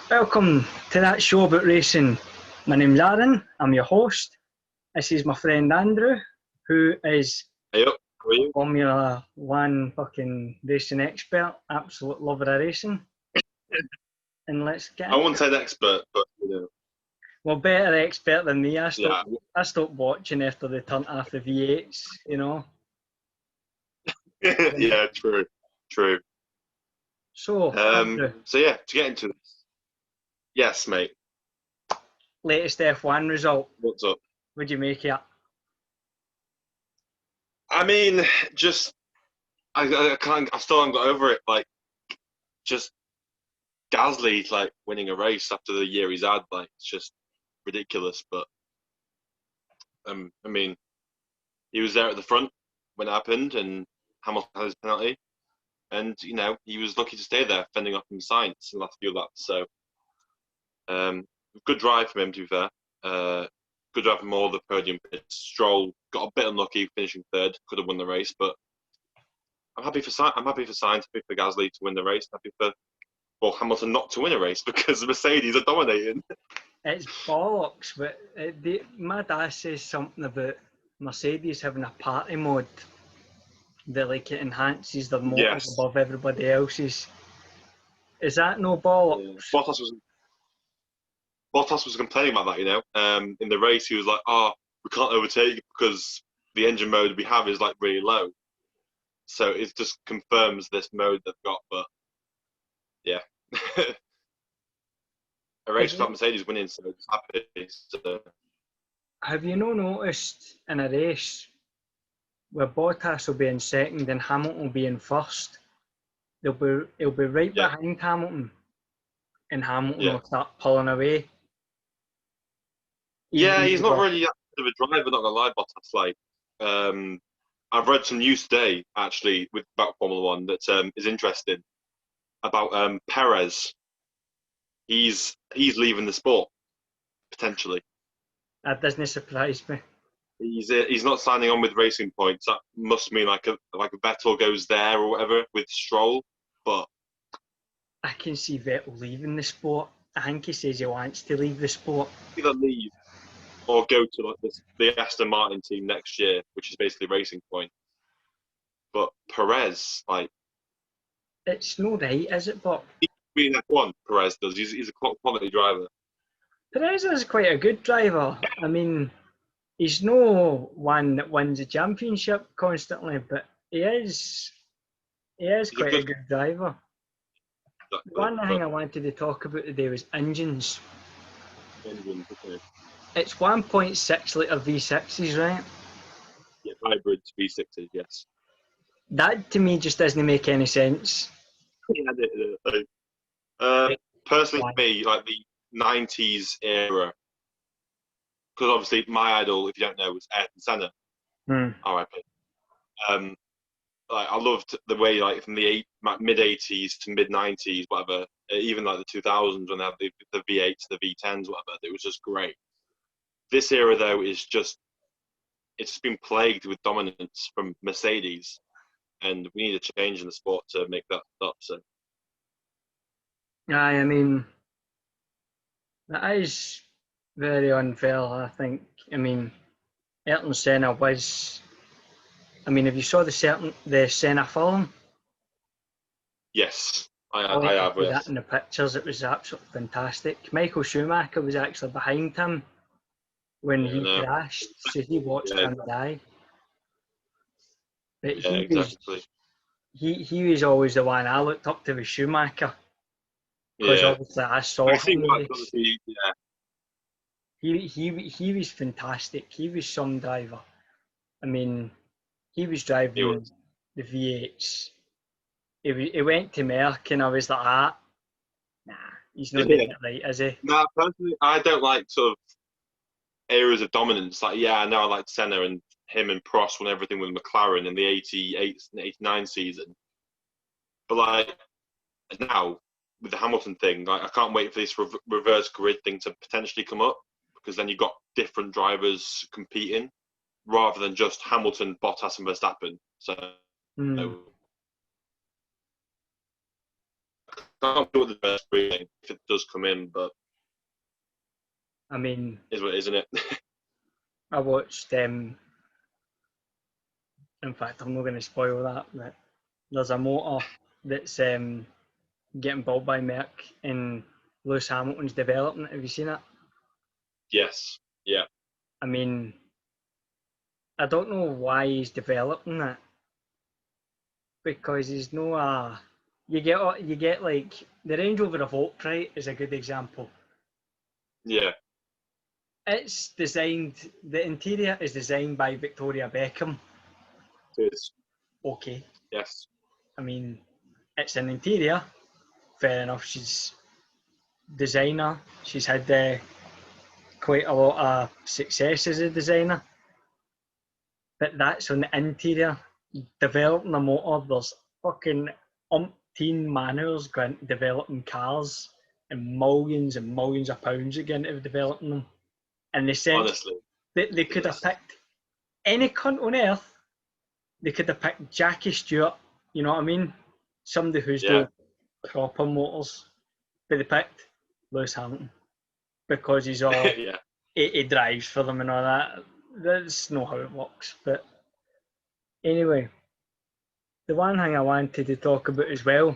Welcome to that show about racing. My name's Aaron, I'm your host. This is my friend Andrew, who is Hey up, how are you? Formula One fucking racing expert, absolute lover of racing. And let's get I won't say an expert, but you know. Well, better expert than me. I stopped Yeah. watching after they turned off the V8s, you know. Yeah, true. So, Andrew, So yeah, to get into this. Yes, mate. latest F1 result. What's up? What'd you make it? I mean, just I still haven't got over it. Like, just Gasly like winning a race after the year he's had, like it's just ridiculous. But I mean, he was there at the front when it happened, and Hamilton had his penalty, and you know he was lucky to stay there, fending off from Sainz in the last few laps. So, good drive from him, to be fair. Good drive from all the podium. Stroll got a bit unlucky finishing third. Could have won the race, but I'm happy for Sainz. Happy for Gasly to win the race. Happy for Hamilton not to win a race because the Mercedes are dominating. It's bollocks, but my dad says something about Mercedes having a party mode that like it enhances their motors above everybody else's. Is that no bollocks? Yeah. Bottas was complaining about that, you know. In the race, he was like, "Oh, we can't overtake because the engine mode we have is like really low." So it just confirms this mode they've got. But yeah, a race without Mercedes winning, so it's happy. So. Have you not noticed in a race where Bottas will be in second and Hamilton will be in first? He'll be right behind Hamilton, and Hamilton will start pulling away. He's not really that good of a driver, not gonna lie, Bottas. Like, I've read some news today actually about Formula One that is interesting about Perez. He's leaving the sport potentially. That doesn't surprise me. He's not signing on with Racing Points. That must mean like a Vettel goes there or whatever with Stroll. But I can see Vettel leaving the sport. I think he says he wants to leave the sport. Either leave or go to like the Aston Martin team next year, which is basically Racing Point. But Perez, like, it's no right, is it? But being F1, Perez does. He's a quality driver. Perez is quite a good driver. I mean, he's no one that wins the championship constantly, but he is quite a good driver. Exactly, One thing I wanted to talk about today was engines. Okay. It's 1.6 litre V6s, right? Yeah, hybrid V6s, yes. That to me just doesn't make any sense. Personally, for me, like the 90s era, because obviously my idol, if you don't know, was Ayrton Senna. R.I.P. Like I loved the way, like from the mid 80s to mid 90s, whatever, even like the 2000s when they had the V8s, the V10s, whatever. It was just great. This era though is just it's been plagued with dominance from Mercedes, and we need a change in the sport to make that stop. So. I mean, that is very unfair, I think. I mean, Ayrton Senna was... I mean, have you saw the Senna film? Yes, I have. That in the pictures, it was absolutely fantastic. Michael Schumacher was actually behind him when he crashed, so he watched him die. But he was always the one I looked up to, was Schumacher. Because obviously I saw him. He was fantastic. He was some driver. I mean, he was driving the V8s. He went to Merck and I was like, nah, he's not doing it right, is he? Nah, personally, I don't like sort of eras of dominance. Like, I know I like Senna and him and Prost won everything with McLaren in the 88 and 89 season. But like now, with the Hamilton thing, like I can't wait for this reverse grid thing to potentially come up, because then you've got different drivers competing rather than just Hamilton, Bottas and Verstappen. So can't do the best breathing if it does come in, but I mean, is what, isn't it? I watched. In fact, I'm not going to spoil that. But there's a motor that's getting built by Merck in Lewis Hamilton's development. Have you seen it? Yes. Yeah. I mean, I don't know why he's developing it, because he's no you get like the Range Rover Evoque, right, is a good example. Yeah. It's designed, the interior is designed by Victoria Beckham. It is. Okay. Yes. I mean, it's an interior. Fair enough. She's designer. She's had quite a lot of success as a designer. But that's on the interior. Developing a motor, there's fucking umpteen manuals going into developing cars, and millions of pounds that go into developing them. In the sense Honestly, that they could have picked any cunt on earth. They could have picked Jackie Stewart, you know what I mean? Somebody who's doing proper motors. But they picked Lewis Hamilton because he's all yeah. he drives for them and all that. That's not how it works. But anyway, the one thing I wanted to talk about as well,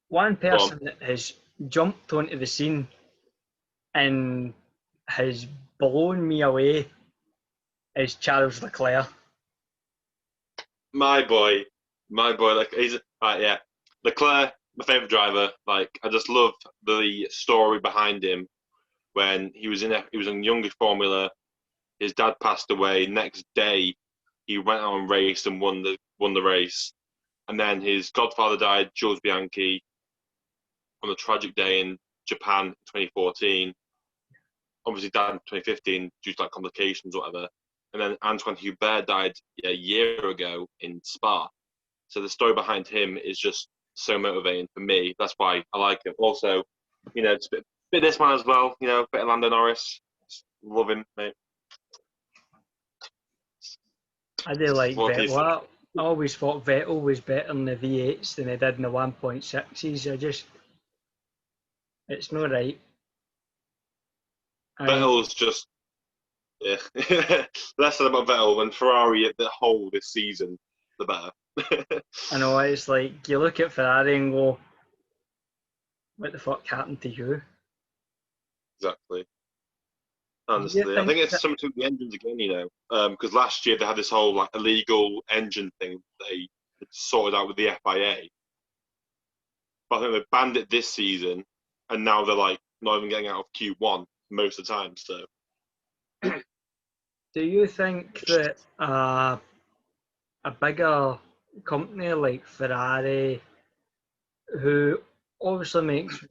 one person that has jumped onto the scene and has blown me away is Charles Leclair. My boy, like he's yeah. Leclair, my favourite driver. Like I just love the story behind him. When he was in younger Formula, his dad passed away. Next day, he went out and raced and won the race. And then his godfather died, Jules Bianchi, on a tragic day in Japan in 2014. Obviously died in 2015 due to like complications or whatever. And then Antoine Hubert died a year ago in Spa. So the story behind him is just so motivating for me. That's why I like him. Also, it's a bit this man as well. A bit of Lando Norris. Just love him, mate. I do like What Vettel. I always thought Vettel was better in the V8s than he did in the 1.6s. It's not right. Vettel's just, yeah. Less said about Vettel when Ferrari at the whole this season, the better. I know, it's like you look at Ferrari and go, what the fuck happened to you? Exactly. Honestly, I think it's something to do with the engines again, because last year they had this whole like illegal engine thing they sorted out with the FIA. But I think they banned it this season, and now they're like not even getting out of Q1 most of the time. So, do you think that a bigger company like Ferrari, who obviously makes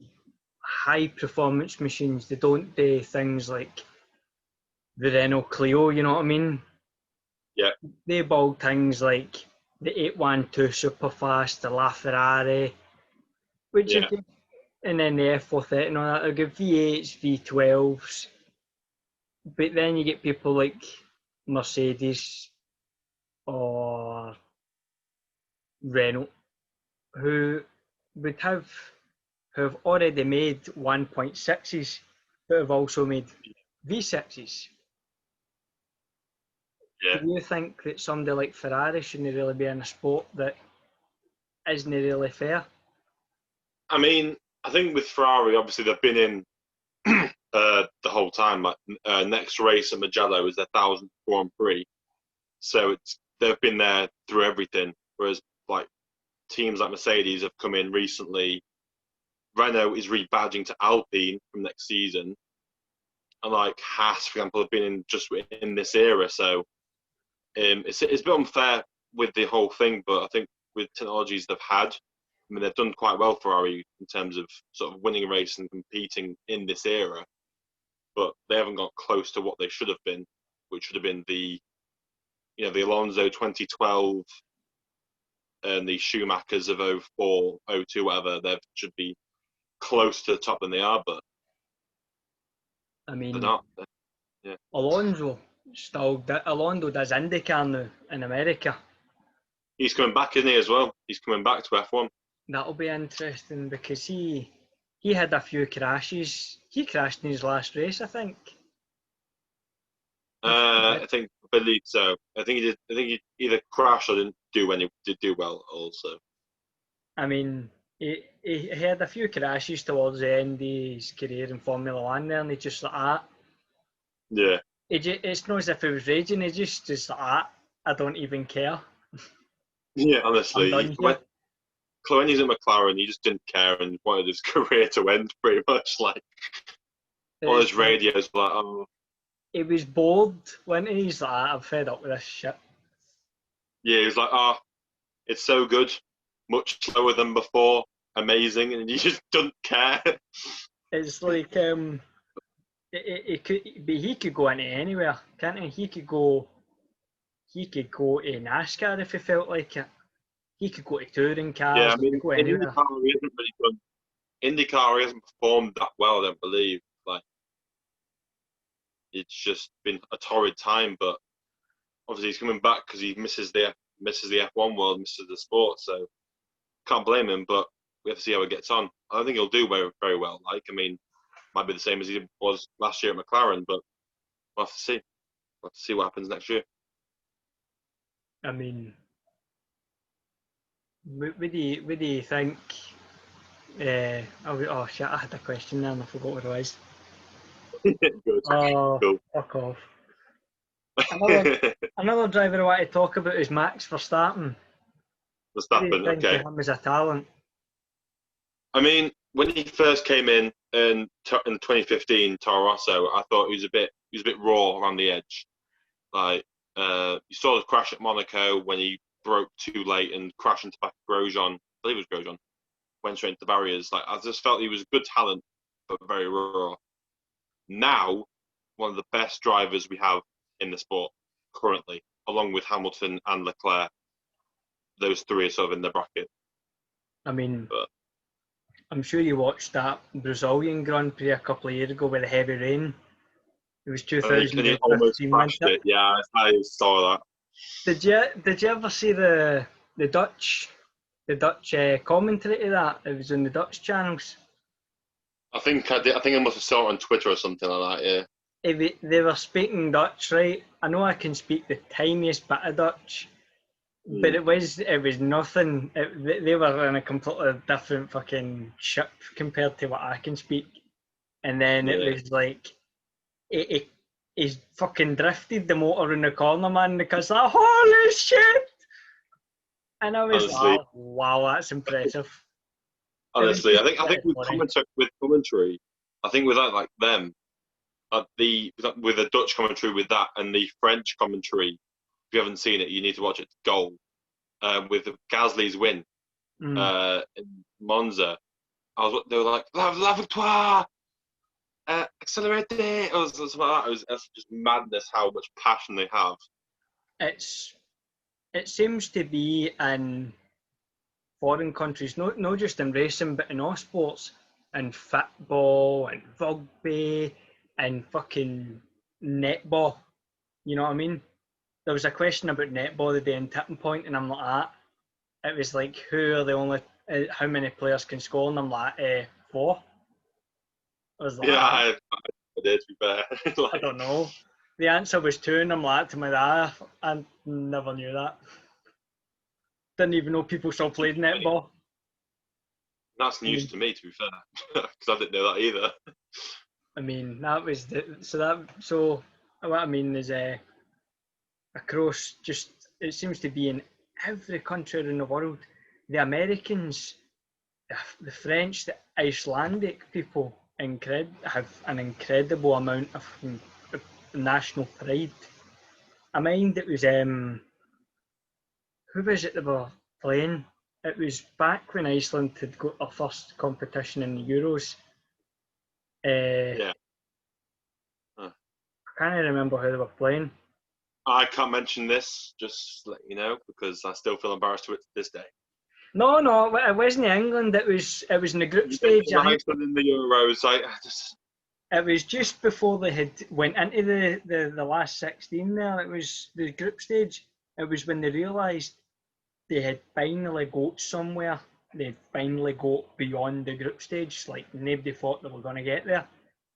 high performance machines, they don't do things like the Renault Clio, you know what I mean? yeah. They build things like the 812 Superfast, the LaFerrari, which are good, and then the F430 and all that. They're good V8s, V12s. But then you get people like Mercedes or Renault who have already made 1.6s, but have also made V6s. Yeah. Do you think that somebody like Ferrari shouldn't really be in a sport that isn't really fair? I mean, I think with Ferrari, obviously they've been in the whole time. Like next race at Mugello is their 1000th Grand Prix, so they've been there through everything. Whereas like teams like Mercedes have come in recently. Renault is rebadging to Alpine from next season, and like Haas, for example, have been in this era. So it's a bit unfair with the whole thing, but I think with technologies they've had, I mean, they've done quite well Ferrari in terms of sort of winning a race and competing in this era, but they haven't got close to what they should have been, which should have been the Alonso 2012 and the Schumachers of 04, 02, whatever. They should be close to the top than they are, but I mean, they're not. Yeah. Alonso does IndyCar now in America. He's coming back, isn't he, as well? He's coming back to F1. That'll be interesting because he had a few crashes. He crashed in his last race, I think. I believe so. I think he did. I think he either crashed or did do well also. I mean, he had a few crashes towards the end of his career in Formula One there, and he just like that. Yeah. It's not as if he was raging, he just like that. I don't even care. Yeah, I'm honestly, done here. when he's at McLaren, he just didn't care and wanted his career to end pretty much. Like all his radios were like, oh. He was bored when he's like, I'm fed up with this shit. Yeah, he was like, oh, it's so good, much slower than before, amazing, and he just doesn't care. It's like he could go into anywhere, can't he? He could go to NASCAR if he felt like it. He could go to touring Yeah, cars. I He could mean, go in anywhere. IndyCar, he hasn't really done. IndyCar, he hasn't performed that well. I don't believe. Like, it's just been a torrid time. But obviously, he's coming back because he misses the F1 world, misses the sport. So can't blame him. But we have to see how it gets on. I don't think he'll do very, very well. Like, I mean, might be the same as he was last year at McLaren, but we'll have to see. We'll have to see what happens next year. I mean, what do you think? Oh shit! I had a question there and I forgot what it was. Good. Oh, Cool. fuck off! Another driver I want to talk about is Max Verstappen. What do you Verstappen, think okay. of him as a talent? I mean, when he first came in 2015, Toro Rosso, I thought he was a bit raw around the edge. Like you saw the crash at Monaco when he broke too late and crashed into back of Grosjean. I believe it was Grosjean. Went straight into the barriers. Like I just felt he was a good talent, but very raw. Now, one of the best drivers we have in the sport currently, along with Hamilton and Leclair. Those three are sort of in the bracket. I mean, I'm sure you watched that Brazilian Grand Prix a couple of years ago with the heavy rain. It was And he almost 2015, crashed wasn't it. Yeah, I saw that. Did you ever see the Dutch commentary to that? It was on the Dutch channels. I think I did. I think I must have saw it on Twitter or something like that. Yeah. They were speaking Dutch, right? I know I can speak the tiniest bit of Dutch, but it was nothing. They were in a completely different fucking ship compared to what I can speak. And then it was like he's fucking drifted the motor in the corner, man, because like, holy shit! And I was Honestly, like, wow, that's impressive. honestly, I think with commentary, I think with like them, with the Dutch commentary with that and the French commentary, if you haven't seen it, you need to watch it. Goal with Gasly's win in Monza. They were like la victoire, accelerate. It was something like that. It's just madness how much passion they have. It seems to be in foreign countries, not just in racing, but in all sports, in football and rugby and fucking netball. You know what I mean? There was a question about netball the day in Tipping Point, and I'm like, it was like, who are the only, how many players can score? And I'm like, 4. I was like, I did, to be fair. I don't know. The answer was 2, and I'm like, to my dad, I never knew that. Didn't even know people still played netball. That's news to me, to be fair, because I didn't know that either. I mean, that was so what I mean is across just, it seems to be in every country in the world. The Americans, the French, the Icelandic people have an incredible amount of national pride. I mind it was who was it they were playing? It was back when Iceland had got their first competition in the Euros. Yeah. I can't remember who they were playing. I can't mention this, just to let you know, because I still feel embarrassed to it to this day. No, it wasn't England. It was in the group stage. Iceland in the Euros. It was just before they had went into the last 16 there. It was the group stage. It was when they realised they had finally got somewhere they finally got beyond the group stage. Like, nobody thought they were going to get there.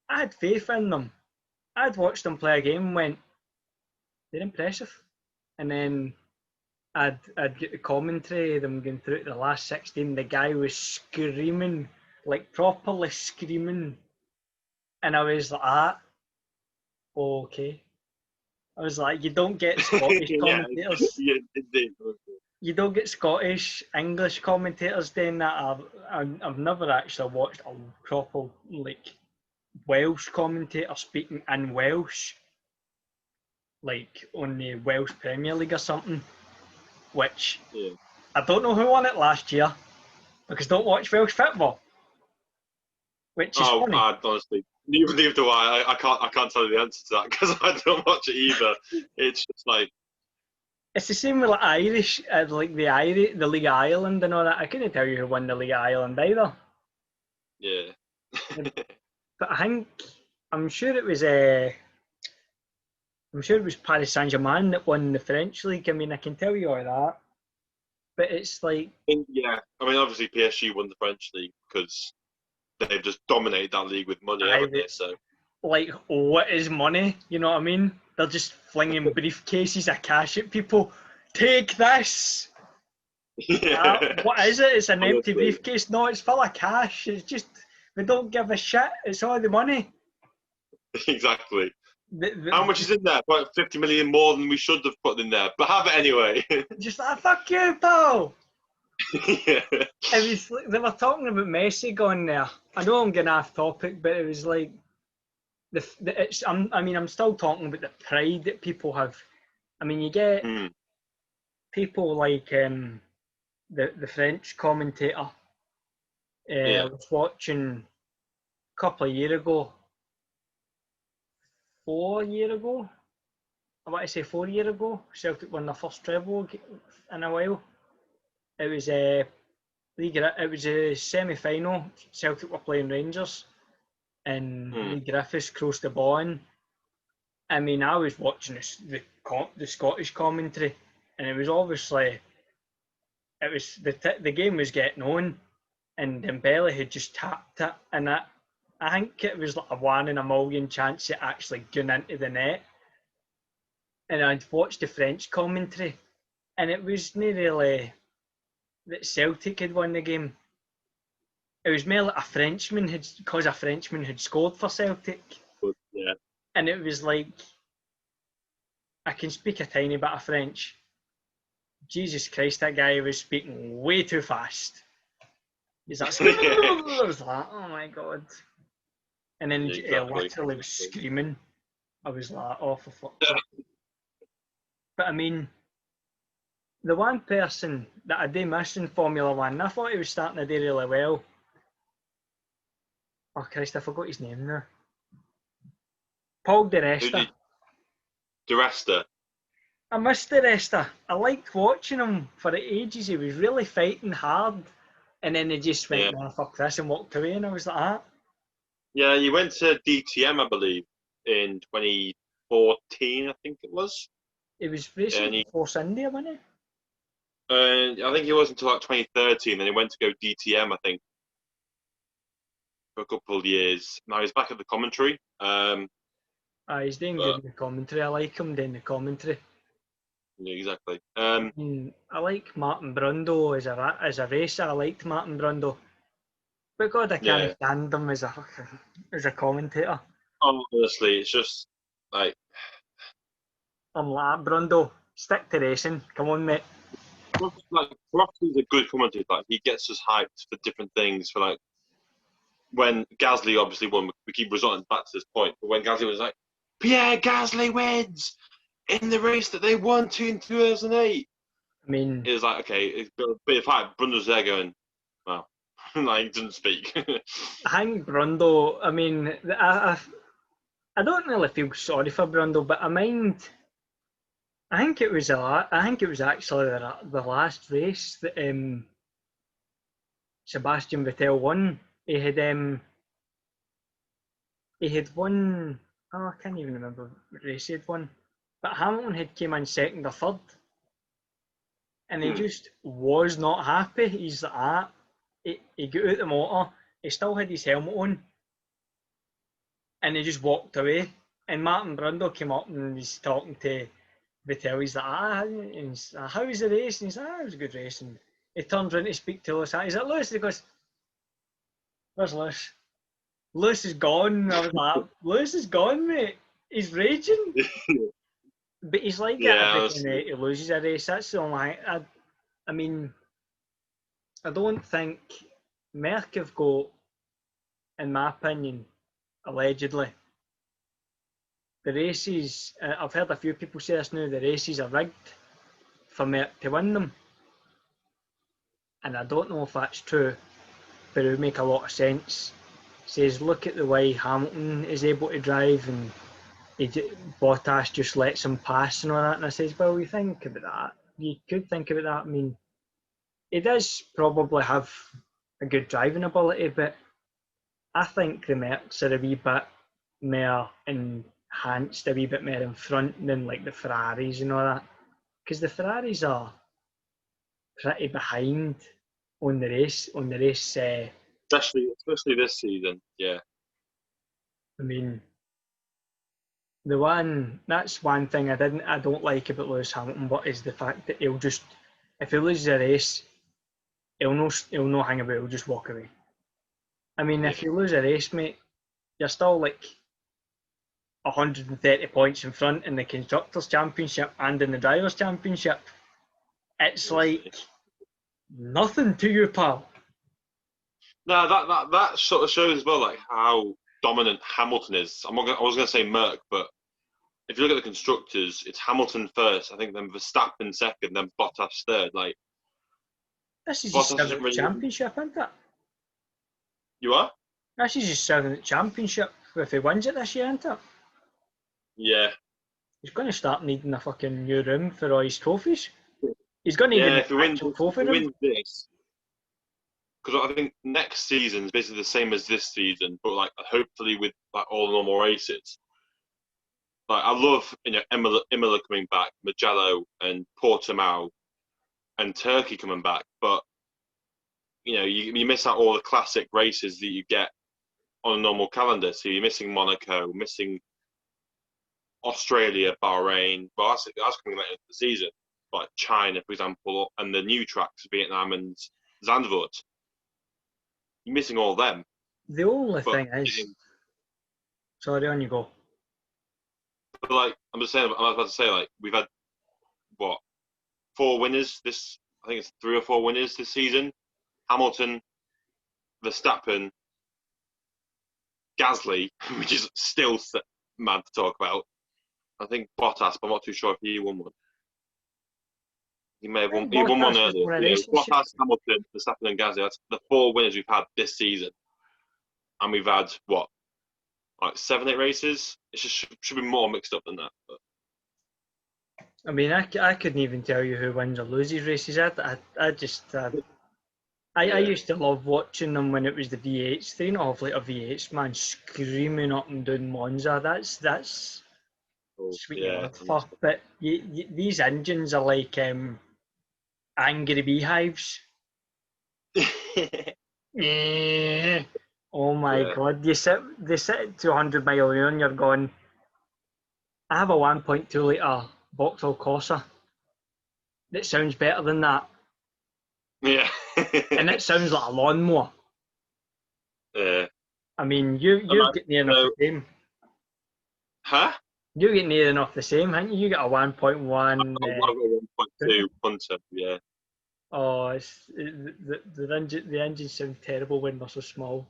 I had faith in them. I'd watched them play a game and went, they're impressive. And then I'd get the commentary, them going through to the last 16. The guy was screaming, like properly screaming. And I was like, okay. I was like, you don't get Scottish commentators. Yeah, indeed. You don't get Scottish, English commentators doing that. I've never actually watched a proper, like, Welsh commentator speaking in Welsh, like on the Welsh Premier League or something, which I don't know who won it last year because I don't watch Welsh football, which is funny. Honestly, neither do I. I can't tell you the answer to that because I don't watch it either. It's just like, it's the same with like Irish, like the League of Ireland and all that. I couldn't tell you who won the League of Ireland either. Yeah. But I'm sure it was Paris Saint-Germain that won the French league. I mean, I can tell you all that, but it's like, yeah. I mean, obviously PSG won the French league because they've just dominated that league with money, haven't they? So, like, what is money? You know what I mean? They're just flinging briefcases of cash at people. Take this. yeah. What is it? It's an empty briefcase. No, it's full of cash. It's just, we don't give a shit. It's all the money. Exactly. How much is in there? About 50 million more than we should have put in there, but have it anyway. Just like, fuck you, pal. Yeah. They were talking about Messi going there. I know I'm getting off topic, but it was like, I'm still talking about the pride that people have. I mean, you get people like the French commentator. I was watching a couple of years ago. 4 years ago, I want to say 4 years ago, Celtic won their first treble in a while. It was a semi-final. Celtic were playing Rangers, and Lee Griffiths crossed the ball in. I mean, I was watching the Scottish commentary, and it was obviously the game was getting on, and Dembele had just tapped it, and I think it was like a 1 in a million chance it actually gone into the net. And I'd watched the French commentary, and it was not really that Celtic had won the game. It was more like a Frenchman had scored for Celtic. Yeah. And it was like, I can speak a tiny bit of French. Jesus Christ, that guy was speaking way too fast. He's like, I was like, oh my God. And then literally was screaming. I was like, oh, for fuck's sake. But I mean, the one person that I do miss in Formula One, I thought he was starting to do really well. Oh Christ, I forgot his name now. Paul Di Resta. Di Resta. I missed Di Resta. I liked watching him for ages. He was really fighting hard. And then he just went, oh, fuck this, and walked away. And I was like, Yeah, he went to DTM, I believe, in 2014, I think it was. He was racing Force India, wasn't he? I think he was until like 2013, then he went to go DTM, I think, for a couple of years. Now he's back at the commentary. He's doing good in the commentary. I like him doing the commentary. Yeah, exactly. I like Martin Brundle as a racer. I liked Martin Brundle. But God, I can't stand him as a commentator. Honestly, it's just like, I'm like, Brundle, stick to racing. Come on, mate. Like, Rossi's a good commentator. Like, he gets us hyped for different things. For like, when Gasly obviously won, we keep resorting back to this point. But when Gasly was like, Pierre Gasly wins in the race that they won in 2008. I mean, it was like, okay, it's a bit of hype. Brundle's there going, wow, like, he doesn't speak. I think Brundle, I mean, I don't really feel sorry for Brundle, but I think it was actually the last race that Sebastian Vettel won. He had won. Oh, I can't even remember what race he had won. But Hamilton had came in second or third, and he just was not happy. He's like, he got out the motor, he still had his helmet on, and he just walked away. And Martin Brundle came up and he's talking to Vettel. He's like, how was the race? And he's like, it was a good race. And he turns around to speak to Lewis. He's like, Lewis, and he goes, where's Lewis? Lewis is gone. I was like, Lewis is gone, mate. He's raging. But he's like that every time he loses a race. That's the only thing. I mean, I don't think Merck have got, in my opinion, allegedly, the races, I've heard a few people say this now, the races are rigged for Merck to win them. And I don't know if that's true, but it would make a lot of sense. Says, look at the way Hamilton is able to drive and Bottas just lets him pass and all that. And I says, well, you think about that. You could think about that. I mean, he does probably have a good driving ability, but I think the Mercs are a wee bit more enhanced, a wee bit more in front than like the Ferraris and all that. Because the Ferraris are pretty behind on the race. Especially this season, yeah. I mean, that's one thing I don't like about Lewis Hamilton, but is the fact that he'll just, if he loses a race, he'll no hang about, he'll just walk away. I mean, if you lose a race, mate, you're still like 130 points in front in the Constructors' Championship and in the Drivers' Championship. It's like nothing to you, pal. No, that sort of shows as well, like how dominant Hamilton is. I was going to say Merck, but if you look at the constructors, it's Hamilton first. I think then Verstappen second, then Bottas third. Like this is his seventh championship, isn't it? You are? This is his seventh championship. If he wins it this year, isn't it? Yeah. He's going to start needing a fucking new room for all his trophies. He's going to need if he wins this. Because I think next season is basically the same as this season, but like hopefully with like all the normal races. Like I love Imola coming back, Mugello and Portimao, and Turkey coming back, but you miss out all the classic races that you get on a normal calendar. So you're missing Monaco, missing Australia, Bahrain. Well, that's coming later in the season, like China, for example, and the new tracks, Vietnam and Zandvoort. You're missing all of them. The only thing is, sorry, on you go. But like I'm about to say, like we've had 4 winners this. I think it's 3 or 4 winners this season. Hamilton, Verstappen, Gasly, which is still mad to talk about. I think Bottas, but I'm not too sure if he won one. He may have won. He won one earlier. Bottas, Hamilton, Verstappen, and Gasly. That's the 4 winners we've had this season, and we've had like 7, 8 races. It should be more mixed up than that. But. I mean, I couldn't even tell you who wins or loses races. I used to love watching them when it was the V8s. They didn't have like a V8s man screaming up and down Monza. That's sweet fuck. But these engines are like angry beehives. Oh my god! They sit at 200 mile an hour and you're going. I have a 1.2 litre Vauxhall Corsa that sounds better than that. Yeah. And it sounds like a lawnmower. Yeah. I mean, you get near enough the same. Huh? You get near enough the same, haven't you? You got a 1.1. I've got a 1.2 Punter, yeah. Oh, the engines sound terrible when they're so small.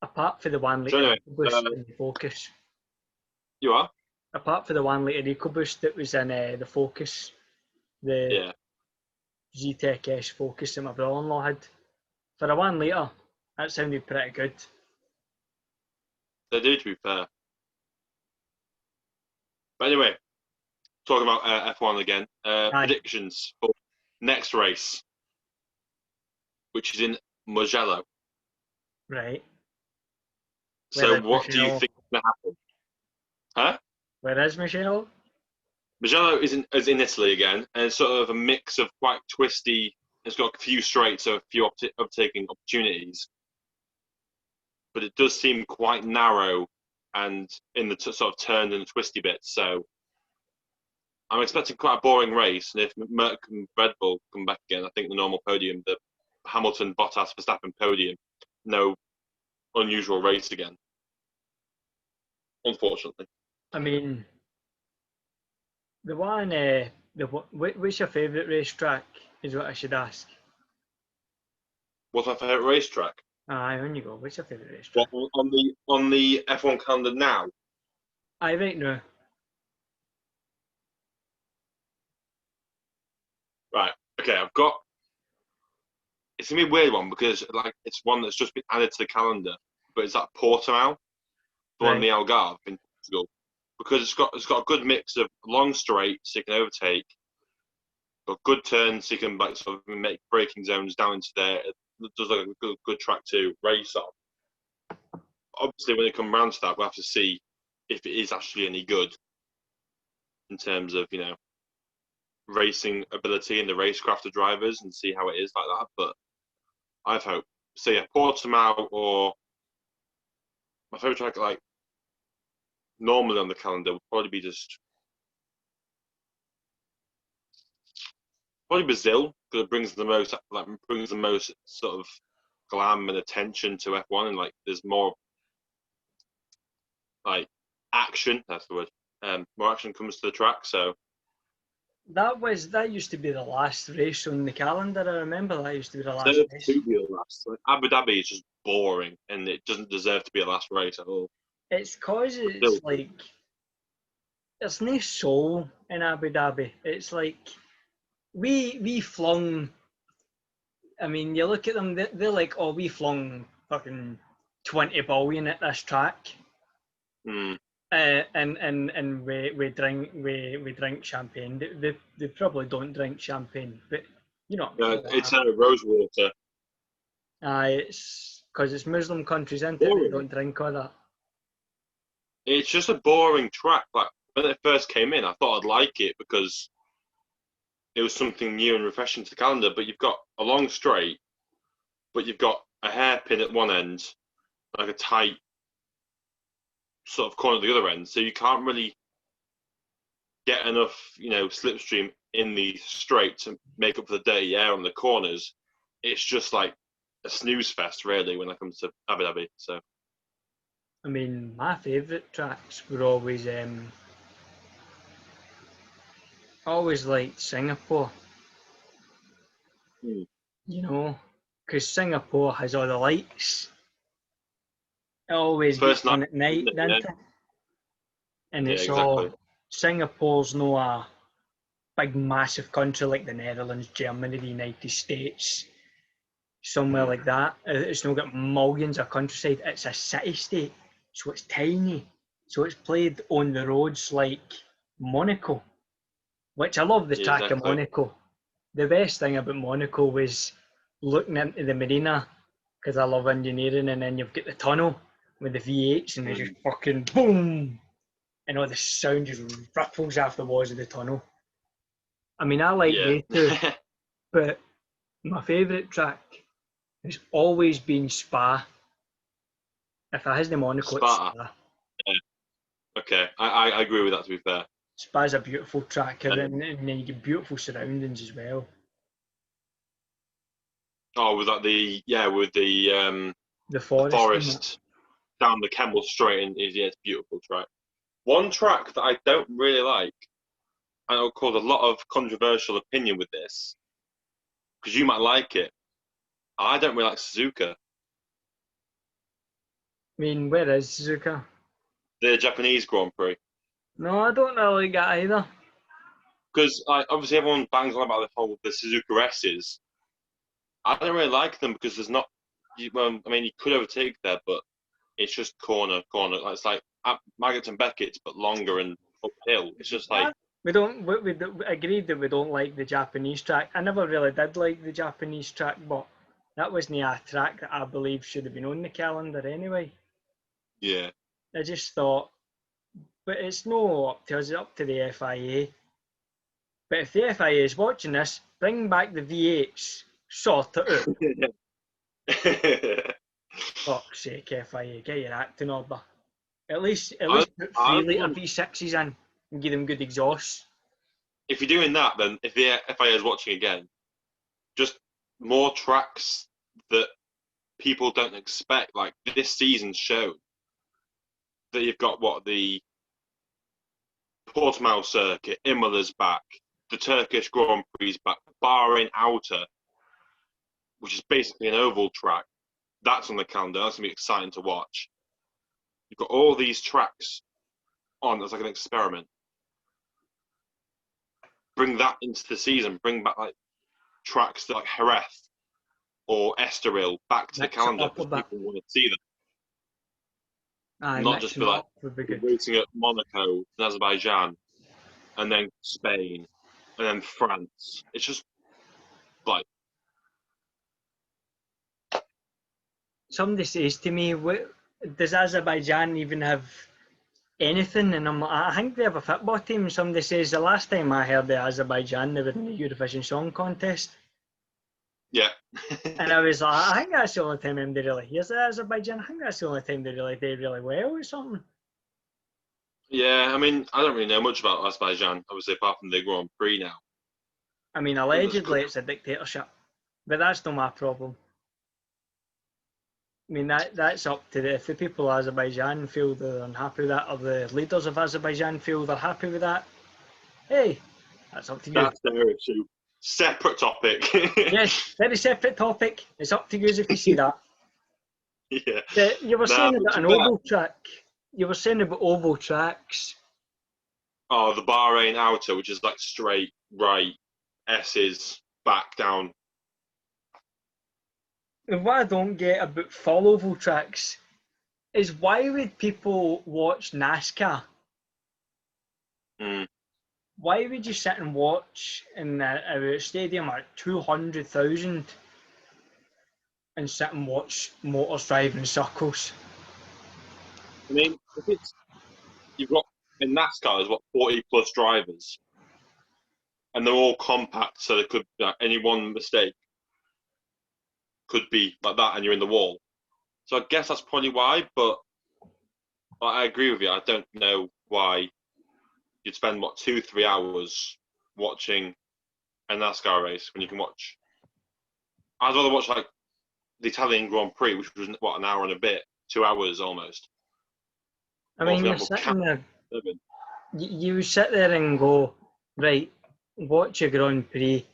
Apart for the 1 litre EcoBoost in the Focus. You are? Apart for the 1 litre EcoBoost that was in the Focus, the Z-Tech S Focus that my brother-in-law had. For a 1 litre, that sounded pretty good. They do, to be fair. But anyway, talking about F1 again. Predictions for next race, which is in Mugello. Right. So what do you think is going to happen? Huh? Where is Mugello is in Italy again, and it's sort of a mix of quite twisty It's got a few straights, so a few overtaking opportunities, but it does seem quite narrow and in the sort of turned and twisty bits. So I'm expecting quite a boring race. And if Merck and Red Bull come back again, I think the normal podium, the Hamilton, Bottas, Verstappen podium, no unusual race again. Unfortunately. I mean, the one, what's your favourite racetrack? Is what I should ask. What's my favourite racetrack? Aye, on you go. What's your favourite racetrack? What, on the F1 calendar now? Aye, right now. Right. Okay, I've got. It's gonna be a weird one because like it's one that's just been added to the calendar, but it's that Portimao, the one in the Algarve in Portugal, because it's got a good mix of long straights so you can overtake, got good turns so you can like sort of make braking zones down into there. It does like a good track to race on. Obviously, when it comes round to that, we'll have to see if it is actually any good in terms of racing ability and the racecraft of drivers and see how it is like that. But I've hoped. So yeah, Portimao or my favourite track, like normally on the calendar, would probably be probably Brazil because it brings the most sort of glam and attention to F1 and like there's more like action. That's the word. More action comes to the track. So That used to be the last race on the calendar. I remember that used to be the last race. to be the last. Like, Abu Dhabi is just boring and it doesn't deserve to be a last race at all. It's cause it's like there's no soul in Abu Dhabi. It's like we flung. I mean, you look at them; they're like, "Oh, we flung fucking 20 billion at this track." Mm. And we drink champagne. They probably don't drink champagne, but you know. It's rose water. It's because it's Muslim countries, isn't it? They don't drink all that. It's just a boring track. Like when it first came in, I thought I'd like it because it was something new and refreshing to the calendar. But you've got a long straight, but you've got a hairpin at one end, like a tight sort of corner at the other end. So you can't really get enough, slipstream in the straight to make up for the dirty air on the corners. It's just like a snooze fest, really, when it comes to Abu Dhabi. So, I mean, my favourite tracks were always like Singapore. Because Singapore has all the lights. It always gets on at night, doesn't it? And it's exactly. all Singapore's no a big massive country like the Netherlands, Germany, the United States, somewhere like that. It's not got millions of countryside. It's a city-state, so it's tiny. So it's played on the roads like Monaco, which I love the track of Monaco. The best thing about Monaco was looking into the marina because I love engineering, and then you've got the tunnel with the V8s and they just fucking boom, and all the sound just ripples off the walls of the tunnel. I mean, I like they too, but my favourite track has always been Spa. If it hasn't Monaco, it's Spa. Yeah. Okay, I agree with that, to be fair. Spa's a beautiful track, and you get beautiful surroundings as well. Oh, with that the forest down the Kemmel Straight, and it's a beautiful track. One track that I don't really like, and it'll cause a lot of controversial opinion with this, because you might like it. I don't really like Suzuka. I mean, where is Suzuka? The Japanese Grand Prix. No, I don't really like that either. Because obviously everyone bangs on about the Suzuka S's. I don't really like them because there's not. Well, I mean, you could overtake there, but it's just corner. It's like Maggott and Beckett's, but longer and uphill. It's just like we agreed that we don't like the Japanese track. I never really did like the Japanese track, but that wasn't a track that I believe should have been on the calendar anyway. Yeah. I just thought, but it's no up to us. It's up to the FIA. But if the FIA is watching this, bring back the V8s Sort it out. I, Fuck's sake, FIA, get your acting order. At least I put 3 litre want, V6s in and give them good exhaust. if you're doing that, then if the FIA is watching again, just more tracks that people don't expect. Like this season's show that you've got the Portimao circuit, Imola's back, the Turkish Grand Prix back, Bahrain Outer, which is basically an oval track. That's on the calendar. That's gonna be exciting to watch. You've got all these tracks on as like an experiment. Bring that into the season. Bring back like tracks like Jerez or Estoril back to the calendar because people want to see them. Not just be like racing at Monaco, Azerbaijan, and then Spain, and then France. It's just like somebody says to me, does Azerbaijan even have anything? And I'm like, I think they have a football team. Somebody says the last time I heard of Azerbaijan, they were in the Eurovision Song Contest. Yeah. And I was like, I think that's the only time they really hear Azerbaijan. I think that's the only time they really do really well or something. Yeah, I mean, I don't really know much about Azerbaijan, obviously, apart from the Grand Prix now. I mean, allegedly it's a dictatorship, but that's not my problem. I mean, that's up to if the people of Azerbaijan feel they're unhappy with that, or the leaders of Azerbaijan feel they're happy with that. Hey, that's up to you. That's their issue. Separate topic. Yes, very separate topic. It's up to you if you see that. Yeah. You were saying about an oval track. You were saying about oval tracks. Oh, the Bahrain Outer, which is like straight right, S's back down. And what I don't get about full oval tracks is why would people watch NASCAR? Mm. Why would you sit and watch in a stadium at 200,000 and sit and watch motors driving in circles? I mean, if it's you've got in NASCAR, there's what 40 plus drivers, and they're all compact, so there could any one mistake could be like that, and you're in the wall. So I guess that's probably why. But I agree with you. I don't know why you'd spend 2-3 hours watching a NASCAR race when you can watch. I'd rather watch like the Italian Grand Prix, which was an hour and a bit, 2 hours almost. I mean, you're sitting there. You sit there and go, right, watch a Grand Prix.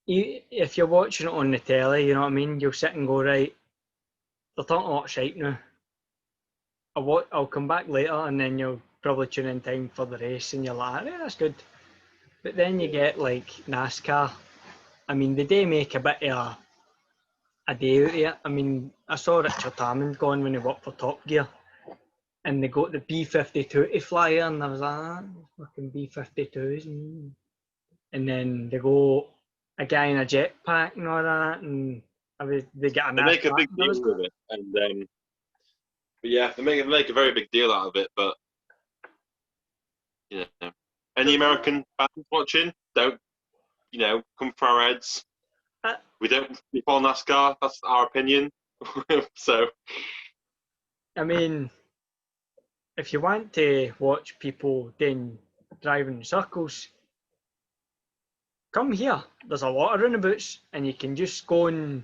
If you're watching it on the telly, you know what I mean, you'll sit and go, right, they're talking a lot of shite now. I'll come back later, and then you'll probably tune in time for the race, and you're like, yeah, that's good. But then you get like NASCAR. I mean, they do make a bit of a day out of it. I mean, I saw Richard Hammond going when he worked for Top Gear, and they got the B-52 to fly in, and I was like, fucking B-52s. And then they go a guy in a jetpack and all that, and they get a They make a big deal of it, and but yeah, they make a very big deal out of it. But you know, any American fans watching, don't come for our heads. We don't follow NASCAR. That's our opinion. So, I mean, if you want to watch people then driving in circles, come here. There's a lot of roundabouts, and you can just go and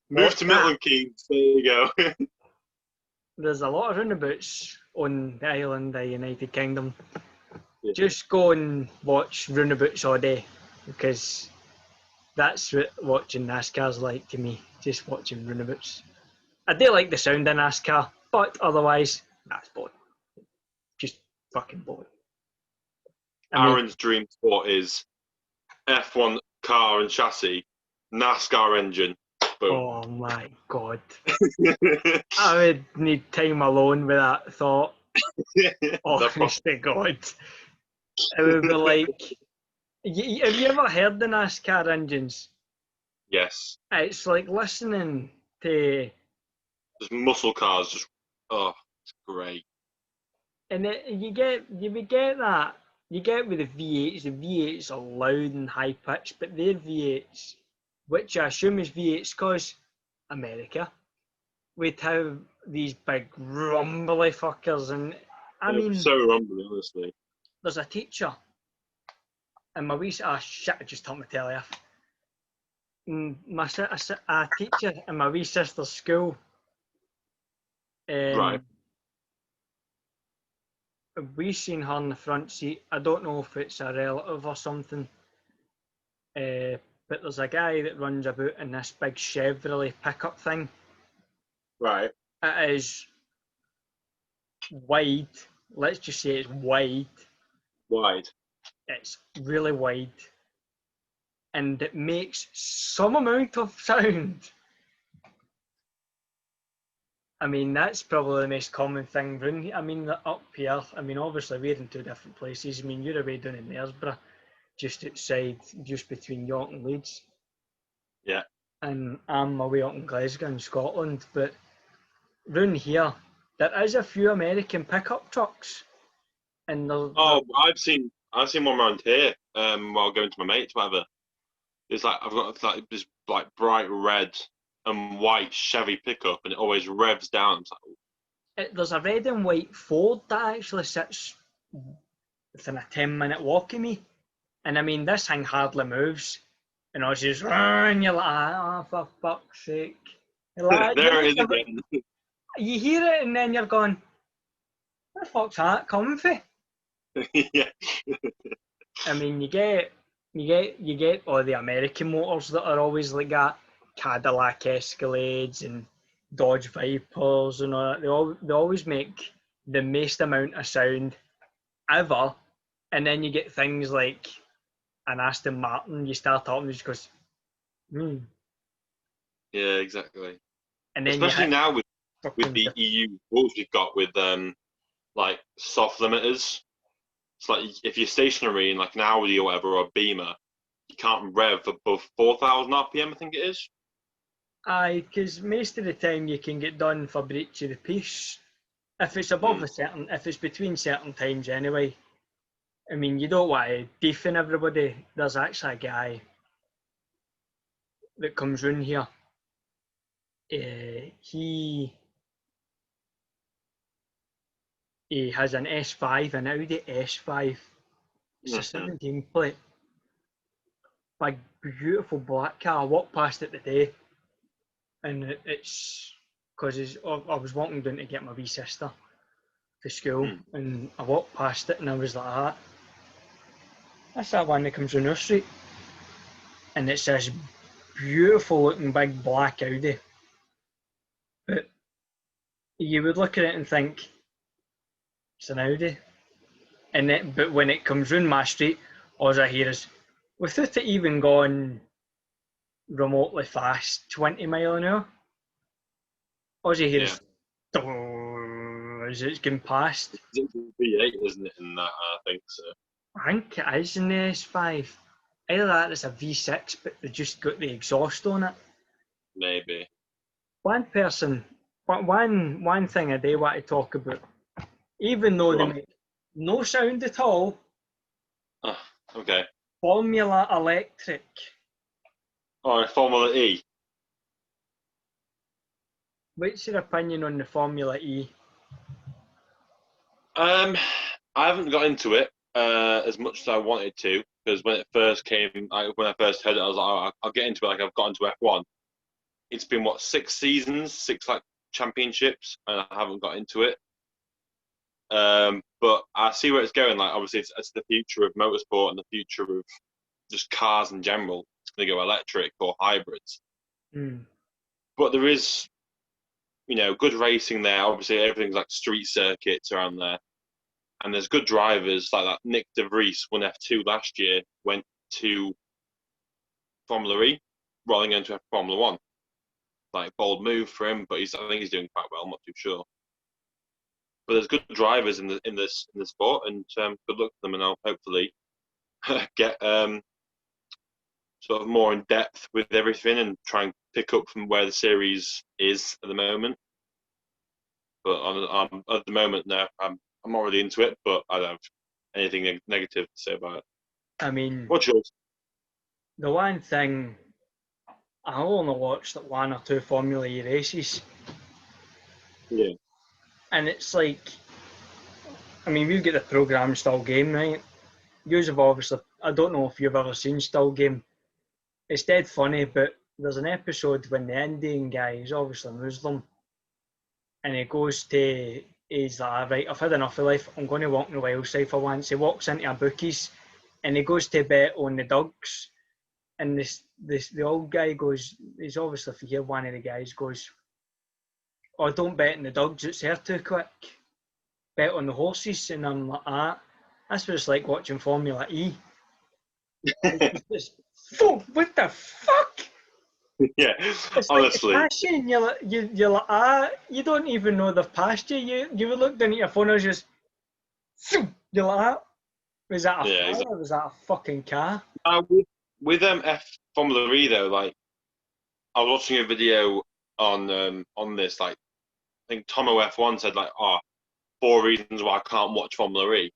move to Milton Keynes. There you go. There's a lot of roundabouts on the island of the United Kingdom. Yeah. Just go and watch roundabouts all day, because that's what watching NASCAR's like to me. Just watching roundabouts. I do like the sound of NASCAR, but otherwise, that's boring. Just fucking boring. Aaron's dream sport is F1 car and chassis, NASCAR engine. Boom. Oh my god. I would need time alone with that thought. Honest to God. It would be like, have you ever heard the NASCAR engines? Yes. It's like listening to just muscle cars. It's great. And you would get that you get with the V8s. The V8s are loud and high pitched, but their V8s, which I assume is V8s because America, would have these big rumbly fuckers. And I They're mean, so rumbly, honestly. there's a teacher in my wee. Ah, shit! I just turned my telly off. A teacher in my wee sister's school. Right. We seen her in the front seat. I don't know if it's a relative or something, but there's a guy that runs about in this big Chevrolet pickup thing. Right. It is wide. Let's just say it's wide. Wide. It's really wide, and it makes some amount of sound. I mean, that's probably the most common thing around here. I mean, up here, I mean, obviously we're in two different places. I mean, you're away down in Knaresborough, just outside, just between York and Leeds. Yeah. And I'm away up in Glasgow in Scotland. But round here, there is a few American pickup trucks. And I've seen one around here, while going to my mates, whatever. It's like I've got like this like bright red and white Chevy pickup, and it always revs down. there's a red and white Ford that actually sits within a 10-minute walk of me. And I mean, this thing hardly moves. And I was just, and you're like, oh, for fuck's sake. Like, There it is again. You hear it, and then you're going, where the fuck's that coming from? Yeah. I mean, you get all the American motors that are always like that, Cadillac Escalades and Dodge Vipers and all that. They always make the most amount of sound ever, and then you get things like an Aston Martin. You start talking, and it just goes, Yeah, exactly. and then especially now with fucking the EU rules we've got with like soft limiters. It's like if you're stationary in like an Audi or whatever or a Beamer, you can't rev above 4,000 RPM. I think it is. Aye, because most of the time you can get done for breach of the peace. If it's above if it's between certain times anyway. I mean, you don't want to deafen everybody. There's actually a guy that comes round here. He has an S5, an Audi S5. It's a 17 plate. Big, beautiful black car. I walked past it today, and it's because I was walking down to get my wee sister to school, and I walked past it, and I was like, that's that one that comes down our street. And it's this beautiful looking big black Audi. But you would look at it and think, it's an Audi. But when it comes round my street, all I hear is, without it even going remotely fast, 20 mile an hour, all you hear is, as it's going past. It's a V8, isn't it? In that, I think so. I think it is in the S5. Either that or it's a V6, but they just got the exhaust on it. Maybe. One thing I do want to talk about, even though they make no sound at all. Oh, okay. Formula Electric. All right, Formula E. What's your opinion on the Formula E? I haven't got into it as much as I wanted to, because when it first came, when I first heard it, I was like, oh, I'll get into it like I've got into F1. It's been, what, 6 seasons, 6 like championships, and I haven't got into it. But I see where it's going. Like, obviously, it's the future of motorsport and the future of just cars in general. It's going to go electric or hybrids. But there is, good racing there. Obviously, everything's like street circuits around there. And there's good drivers like that. Nick De Vries won F2 last year, went to Formula E rather than going to Formula 1. Like, bold move for him, but I think he's doing quite well. I'm not too sure. But there's good drivers in the sport, and good luck to them, and I'll hopefully get sort of more in depth with everything and try and pick up from where the series is at the moment. But at the moment, no, I'm not really into it, but I don't. anything negative to say about it. I mean, What's yours? the one thing, I only watched like 1 or 2 Formula E races. Yeah. And it's like, I mean, we've got the programme Still Game, right? Yous have obviously, I don't know if you've ever seen Still Game. It's dead funny, but there's an episode when the Indian guy is obviously Muslim, and he goes to, he's like, right, I've had enough of life, I'm going to walk on the wild side for once. He walks into a bookies, and he goes to bet on the dogs, and the old guy goes, he's obviously, if you hear one of the guys goes, oh, don't bet on the dogs, it's here too quick. Bet on the horses, and I'm like, that's what it's like watching Formula E. It's what the fuck? Yeah, It's honestly. like it's passion. You're like, you don't even know they've passed you. You would look down at your phone and it's just, you're like, was that a Yeah, fire? exactly. Or was that a fucking car? With F Formula E though, like I was watching a video on this, like I think Tomo F1 said like, 4 reasons why I can't watch Formula E.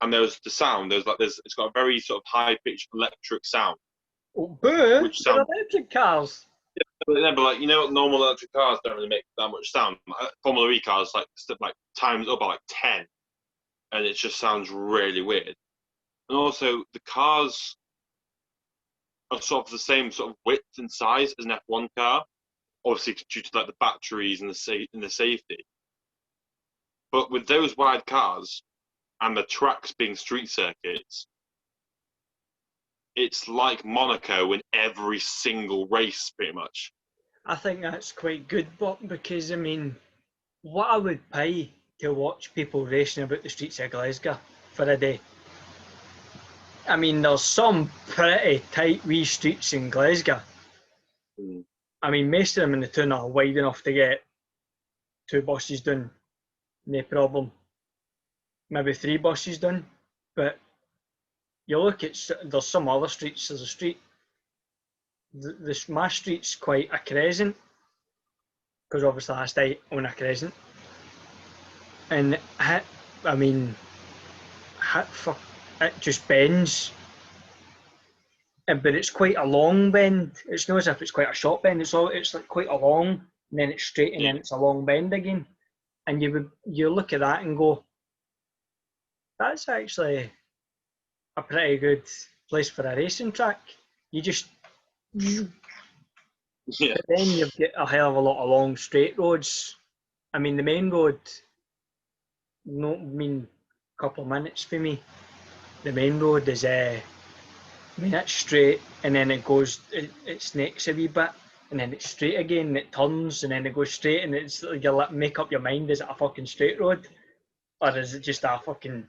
And there was the sound. It's got a very sort of high pitched electric sound, Oh, boo! which They're sounds. electric cars. But like normal electric cars don't really make that much sound. Formula E cars like times up by like 10, and it just sounds really weird. And also the cars are sort of the same sort of width and size as an F1 car, obviously due to like the batteries and the safety. But with those wide cars and the tracks being street circuits, it's like Monaco in every single race, pretty much. I think that's quite good, but because I mean, what I would pay to watch people racing about the streets of Glasgow for a day. I mean, there's some pretty tight wee streets in Glasgow. Mm. I mean, most of them in the town are wide enough to get 2 buses done, no problem. Maybe 3 buses done. But you look at, there's some other streets. There's a street, my street's quite a crescent, because obviously I stay on a crescent. And I mean, it just bends. But it's quite a long bend. It's not as if it's quite a short bend. It's like quite a long, and then it's straight, and then it's a long bend again. And you look at that and go, that's actually a pretty good place for a racing track. You just, Yeah. but then you've got a hell of a lot of long straight roads. I mean, the main road, no, I mean, a couple of minutes for me. The main road is, I mean, it's straight, and then it goes, it snakes a wee bit, and then it's straight again, and it turns, and then it goes straight, and it's like you make up your mind, is it a fucking straight road? Or is it just a fucking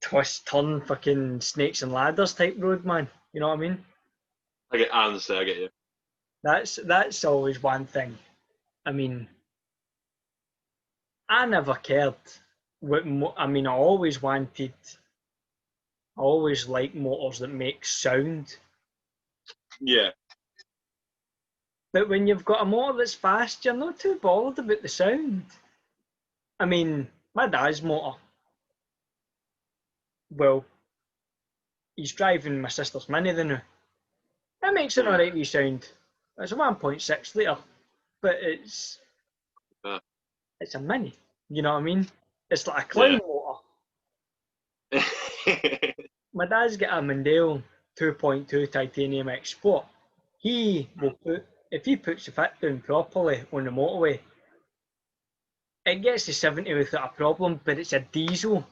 twist, turn, fucking snakes and ladders type road, man? You know what I mean? I get you. That's always one thing. I mean, I never cared. I mean, I always liked motors that make sound. Yeah. But when you've got a motor that's fast, you're not too bothered about the sound. I mean, my dad's motor, well, he's driving my sister's Mini now. That makes an alright wee sound. It's a 1.6 litre, but it's a Mini. You know what I mean? It's like a clown motor. My dad's got a Mondale 2.2 titanium X Sport. He will if he puts the foot down properly on the motorway, it gets to 70 without a problem, but it's a diesel.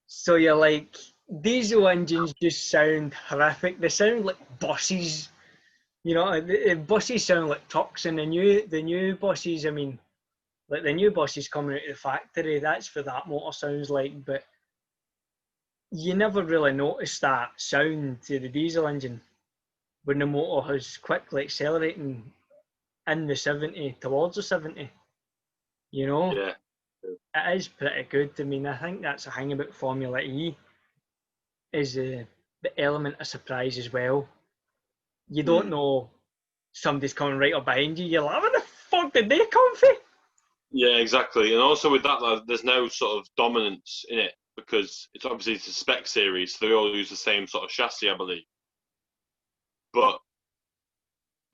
So you're like, diesel engines just sound horrific. They sound like buses. You know, the buses sound like trucks, and the new buses, I mean, like the new buses coming out of the factory, that's what that motor sounds like, but you never really notice that sound to the diesel engine when the motor is quickly accelerating in the 70 towards the 70. You know? Yeah. It is pretty good. I mean, I think that's a thing about Formula E, is the element of surprise as well. You don't know somebody's coming right up behind you. You're like, where the fuck did they come from? Yeah, exactly. And also with that, like, there's no sort of dominance in it because it's a spec series, so they all use the same sort of chassis, I believe. But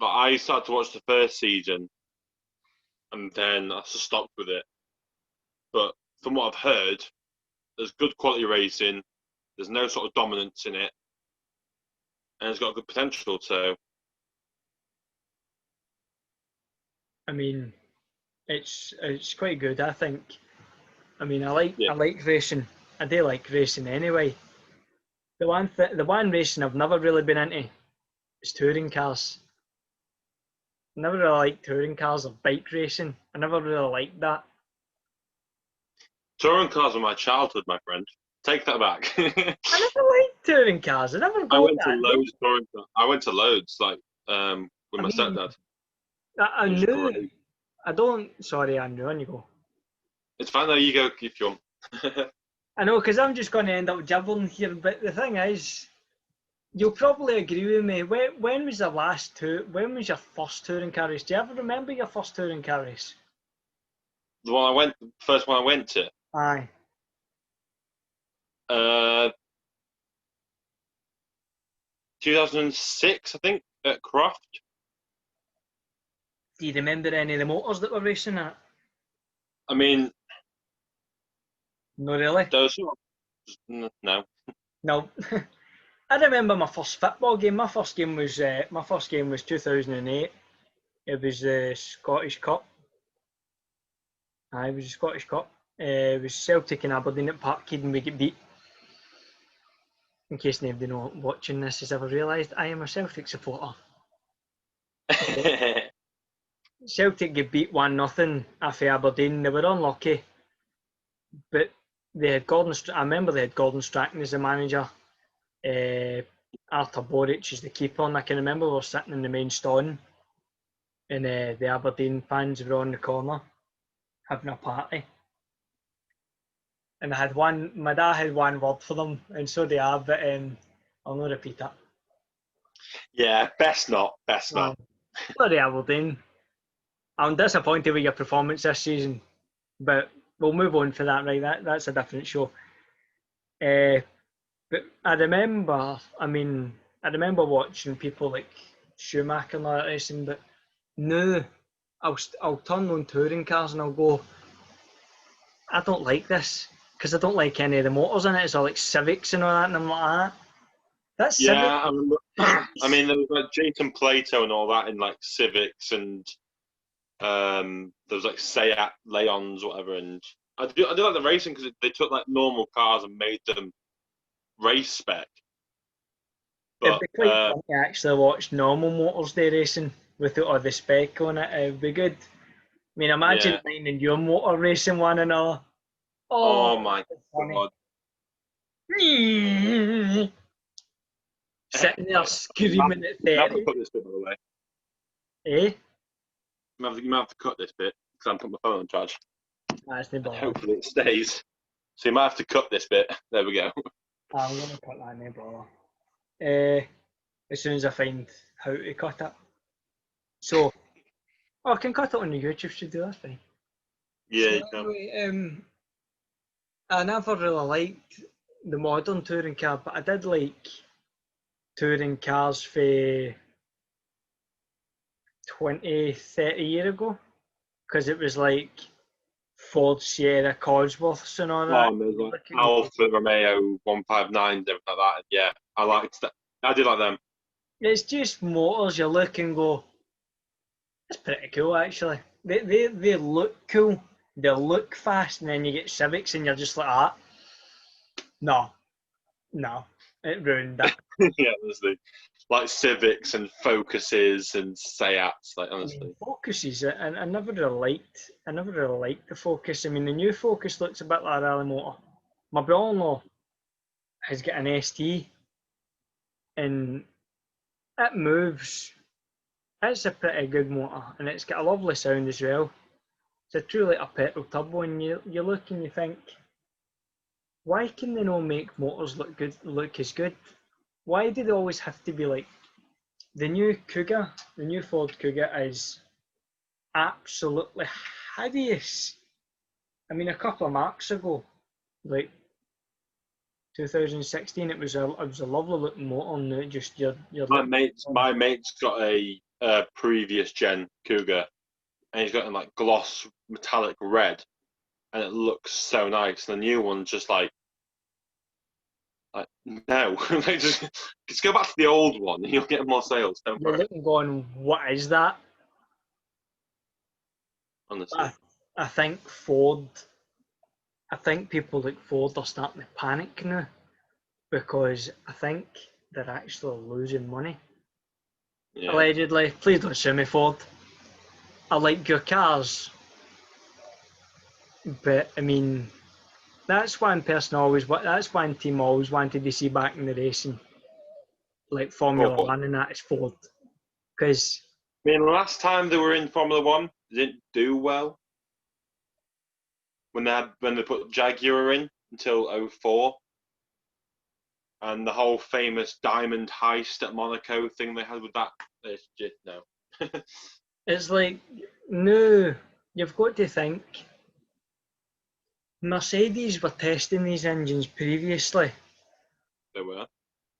I started to watch the first season, and then I just stopped with it. But from what I've heard, there's good quality racing. There's no sort of dominance in it, and it's got good potential. So I mean, it's quite good, I think. I mean, yeah, I like racing. I do like racing anyway. The one racing I've never really been into is touring cars. I never really liked touring cars or bike racing. I never really liked that. touring cars were my childhood, my friend. Take that back. I never liked touring cars. I never I got went to that. loads of touring cars. I went to loads, like with I my mean, stepdad. I It was knew. great. I don't. Sorry, Andrew. On you go. It's fine. There you go if you want. I know, because I'm just going to end up jabbering here. But the thing is, you'll probably agree with me. When was the last tour? When was your first touring car race? Do you ever remember your first touring car race? First one I went to, Aye. uh, 2006, I think, at Croft. Do you remember any of the motors that were racing at? I mean, No, really. those no. No. I remember my first football game. My first game was 2008. It was the Scottish Cup. It was the Scottish Cup. It was Celtic and Aberdeen at Parkhead, and we get beat. In case nobody watching this has ever realised, I am a Celtic supporter. Celtic get beat 1-0 after Aberdeen. They were unlucky, but they had I remember they had Gordon Strachan as the manager. Arthur Boric is the keeper, and I can remember we were sitting in the main stand, and the Aberdeen fans were on the corner having a party. And my dad had one word for them, and so they are, but I'll not repeat it. Yeah, best not. Best not. Bloody Aberdeen. I'm disappointed with your performance this season, but we'll move on for that, right? That's a different show. But I remember watching people like Schumacher and all that racing, but now I'll turn on touring cars and I'll go, I don't like this because I don't like any of the motors in it. It's all like Civics and all that, and I'm like, that's Civic. Yeah, I remember. I mean, there was like Jason Plato and all that in like Civics, and there was like Seat Leons, whatever. And I do like the racing because they took like normal cars and made them race spec. It'd But be quite fun to actually watch normal motors day racing without all the spec on it. It'd be good. I mean, imagine yeah. mine and your motor racing one another. Oh Oh, my funny. god. Sitting there screaming at You have to 30. cut this bit, by the way. Eh? You might have to cut this bit because I'm putting my phone on charge. That's no bother. Hopefully it stays. So you might have to cut this bit. There we go. I'm going to cut that, no bother. As soon as I find how to cut it. So, I can cut it on the YouTube studio, that's fine. Yeah. So anyway, I never really liked the modern touring car, but I did like touring cars for 20, 30 years ago, because it was like Ford Sierra Cosworths and all that. Oh, there's like Alfa Romeo 159, everything like that. Yeah, I liked that. I did like them. It's just motors you look and go, that's pretty cool actually. They look cool, they look fast, and then you get Civics and you're just like, no, it ruined that. Yeah, honestly. Like Civics and Focuses and Seats, like honestly. I mean, Focuses, and I never really liked the Focus. I mean, the new Focus looks a bit like a rally motor. My brother-in-law has got an ST, and it moves. It's a pretty good motor, and it's got a lovely sound as well. It's a true like a petrol turbo, and you look and you think, why can they not make motors look as good? Why do they always have to be like the new Ford Cougar is absolutely hideous. I mean, a couple of marks ago, like 2016, it was a lovely looking motor, and it just your my mate's got a previous gen Cougar, and he's got in like gloss metallic red, and it looks so nice. And the new one's just like no, like just go back to the old one, and you'll get more sales. Don't you're worry. looking going, what is that? Honestly, I think Ford. I think people like Ford are starting to panic now because I think they're actually losing money. yeah. Allegedly. Please don't sue me, Ford. I like your cars, but I mean, that's one person always. That's one team always wanted to see back in the racing, like Formula Ford. One, and that is Ford. Because I mean, last time they were in Formula One, they didn't do well. When they put Jaguar in until 2004, and the whole famous diamond heist at Monaco thing they had with that, it's just no. it's like, no, you've got to think. Mercedes were testing these engines previously. They were,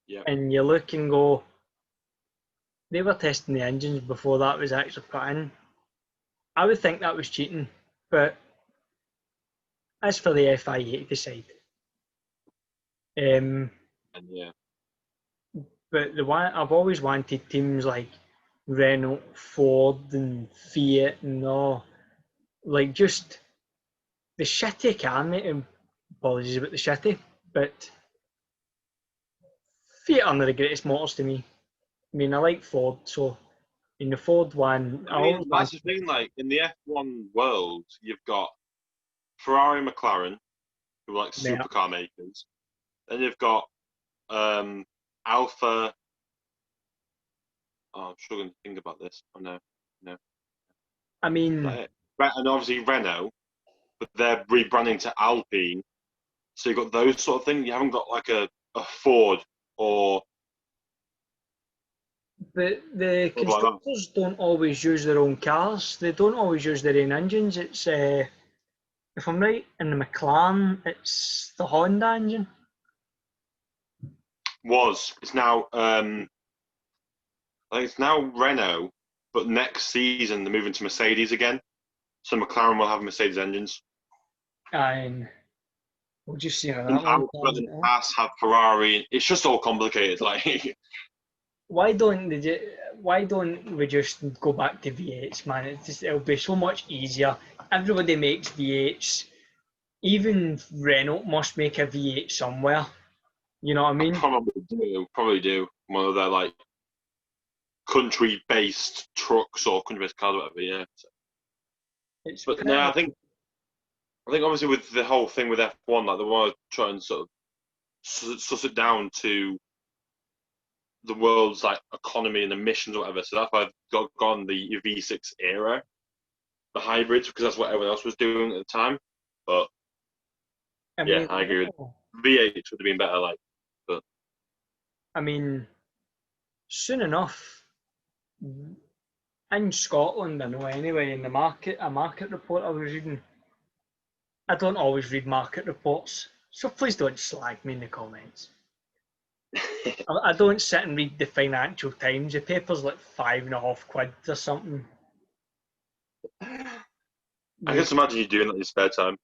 yeah. And you look and go, they were testing the engines before that was actually put in. I would think that was cheating, but that's for the FIA to decide. And yeah. But I've always wanted teams like Renault, Ford, and Fiat, and all, like just the shitty car. Apologies about the shitty, but Fiat are the greatest motors to me. I mean, I like Ford, so in the Ford one, I mean, that's the thing. Like in the F1 world, you've got Ferrari, McLaren, who are like supercar makers. Then you've got Alpha. Oh, I'm struggling to think about this. Oh no. I mean, and obviously Renault, but they're rebranding to Alpine. So you've got those sort of things. You haven't got like a Ford or. but the constructors don't always use their own cars. They don't always use their own engines. It's if I'm right, in the McLaren, it's the Honda engine. It's now I think it's now Renault, but next season they're moving to Mercedes again. So McLaren will have Mercedes engines. And we'll just see how that And one Alfa and Haas have Ferrari. It's just all complicated. Like, why don't we just go back to V8s, man? It'll be so much easier. Everybody makes V8s. Even Renault must make a V8 somewhere. You know what I mean? Probably do. One of their like country-based trucks or country-based cars, whatever. Yeah. But no, I think obviously with the whole thing with F1, like they want to try and sort of suss it down to the world's like economy and emissions or whatever. So that's why I've gone the V6 era, the hybrids, because that's what everyone else was doing at the time. But I agree with V8 would have been better. Like, but I mean, soon enough, in Scotland, I know anyway. In a market report I was reading. I don't always read market reports, so please don't slag me in the comments. I don't sit and read the Financial Times. The paper's like £5.50 or something. I can imagine you doing that in your spare time.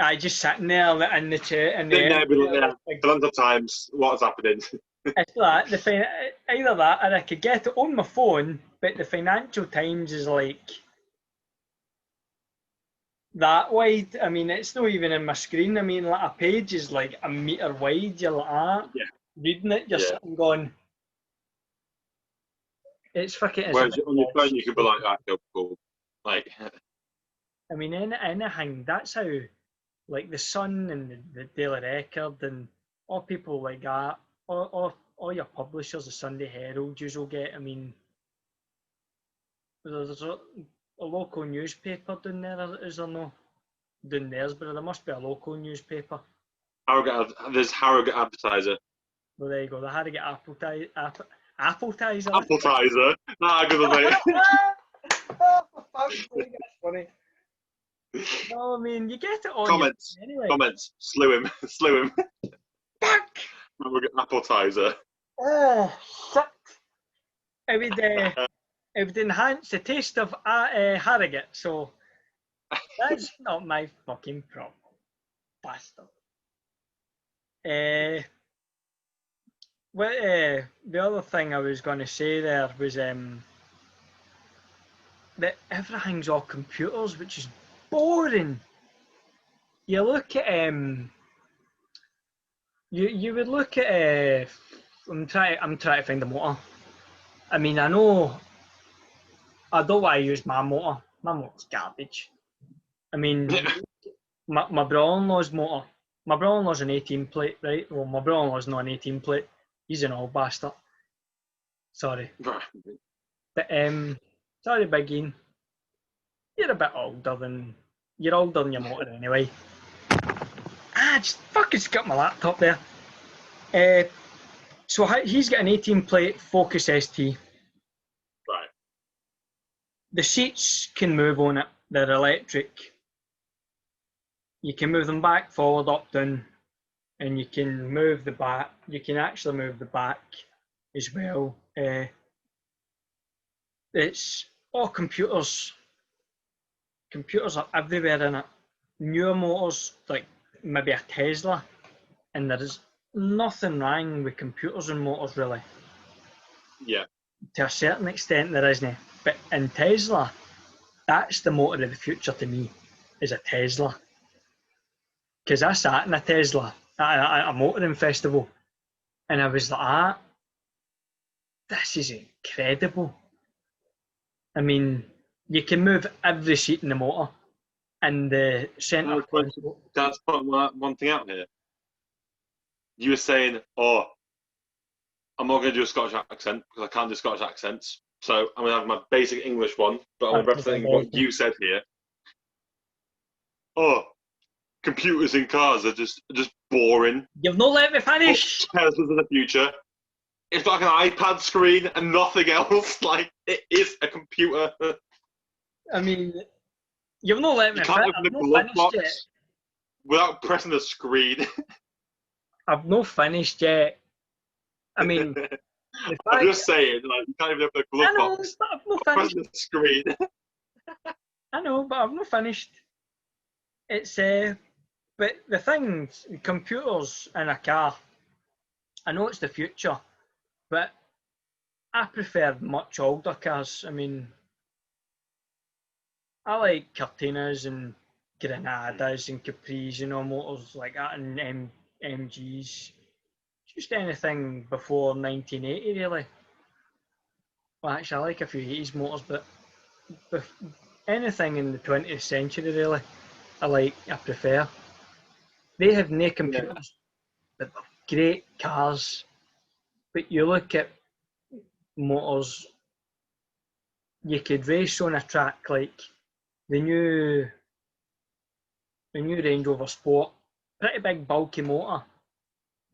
I just sitting there in the chair and Financial Times, what's happening? It's that either that, or I could get it on my phone, but the Financial Times is like that wide. I mean, it's not even in my screen. I mean, like a page is like a metre wide. You're like reading it, you're sitting going. It's fucking. Whereas on your phone, you could be like, cool. Like, I mean, anything. That's how, like the Sun and the Daily Record and all people like that, all your publishers, the Sunday Herald, you'll get. I mean, there's a local newspaper down there, is there no? Down theirs, but there must be a local newspaper. There's Harrogate Advertiser. Well, there you go. They had to get Appletiser. Appletiser? Nah, good mate. Oh, for fuck's sake, that's funny. No, I mean, you get it on Comments. your anyway. Comments. Slew him. Slew him. Fuck! Appetizer. Oh, shit. It would enhance the taste of harrogate, so that's not my fucking problem, bastard. The other thing I was going to say there was that everything's all computers, which is boring. You look at you would look at I'm trying to find the motor. I mean, I know I don't want to use my motor. My motor's garbage. I mean, my brother-in-law's motor. My brother-in-law's an 18 plate, right? Well, my brother-in-law's not an 18 plate. He's an old bastard. Sorry. But sorry, Big Ian. You're a bit older than your motor anyway. Just fucking skipped my laptop there. So he's got an 18 plate Focus ST. Right. The seats can move on it. They're electric. You can move them back, forward, up, down, and you can move the back. You can actually move the back as well. It's all computers. Computers are everywhere in it. Newer motors, like maybe a Tesla, and there is nothing wrong with computers and motors really. Yeah. To a certain extent there isn't. But in Tesla, that's the motor of the future to me, is a Tesla. Because I sat in a Tesla at a motoring festival, and I was like, this is incredible. I mean, you can move every seat in the motor, and the centre. That's one thing out here. You were saying, "Oh, I'm not going to do a Scottish accent because I can't do Scottish accents. So I'm going to have my basic English one, but I'm representing what you said here. Oh, computers in cars are just boring. You've not let me finish. Teslas in the future. It's like an iPad screen and nothing else. Like, it is a computer. I mean, you've not let me finish. You can't open the glove box without pressing the screen. I've not finished yet. I mean, I'm just saying, like, you can't even open the glove box. But I've not finished. Pressing the screen. I know, but I've not finished. It's but the things, computers in a car. I know it's the future, but I prefer much older cars. I mean, I like Cortinas and Granadas and Capris, motors like that, and MGs. Just anything before 1980, really. Well, actually, I like a few 80s motors, but anything in the 20th century, really, I prefer. They have no computers, but they're great cars. But you look at motors, you could race on a track like the new Range Rover Sport, pretty big bulky motor.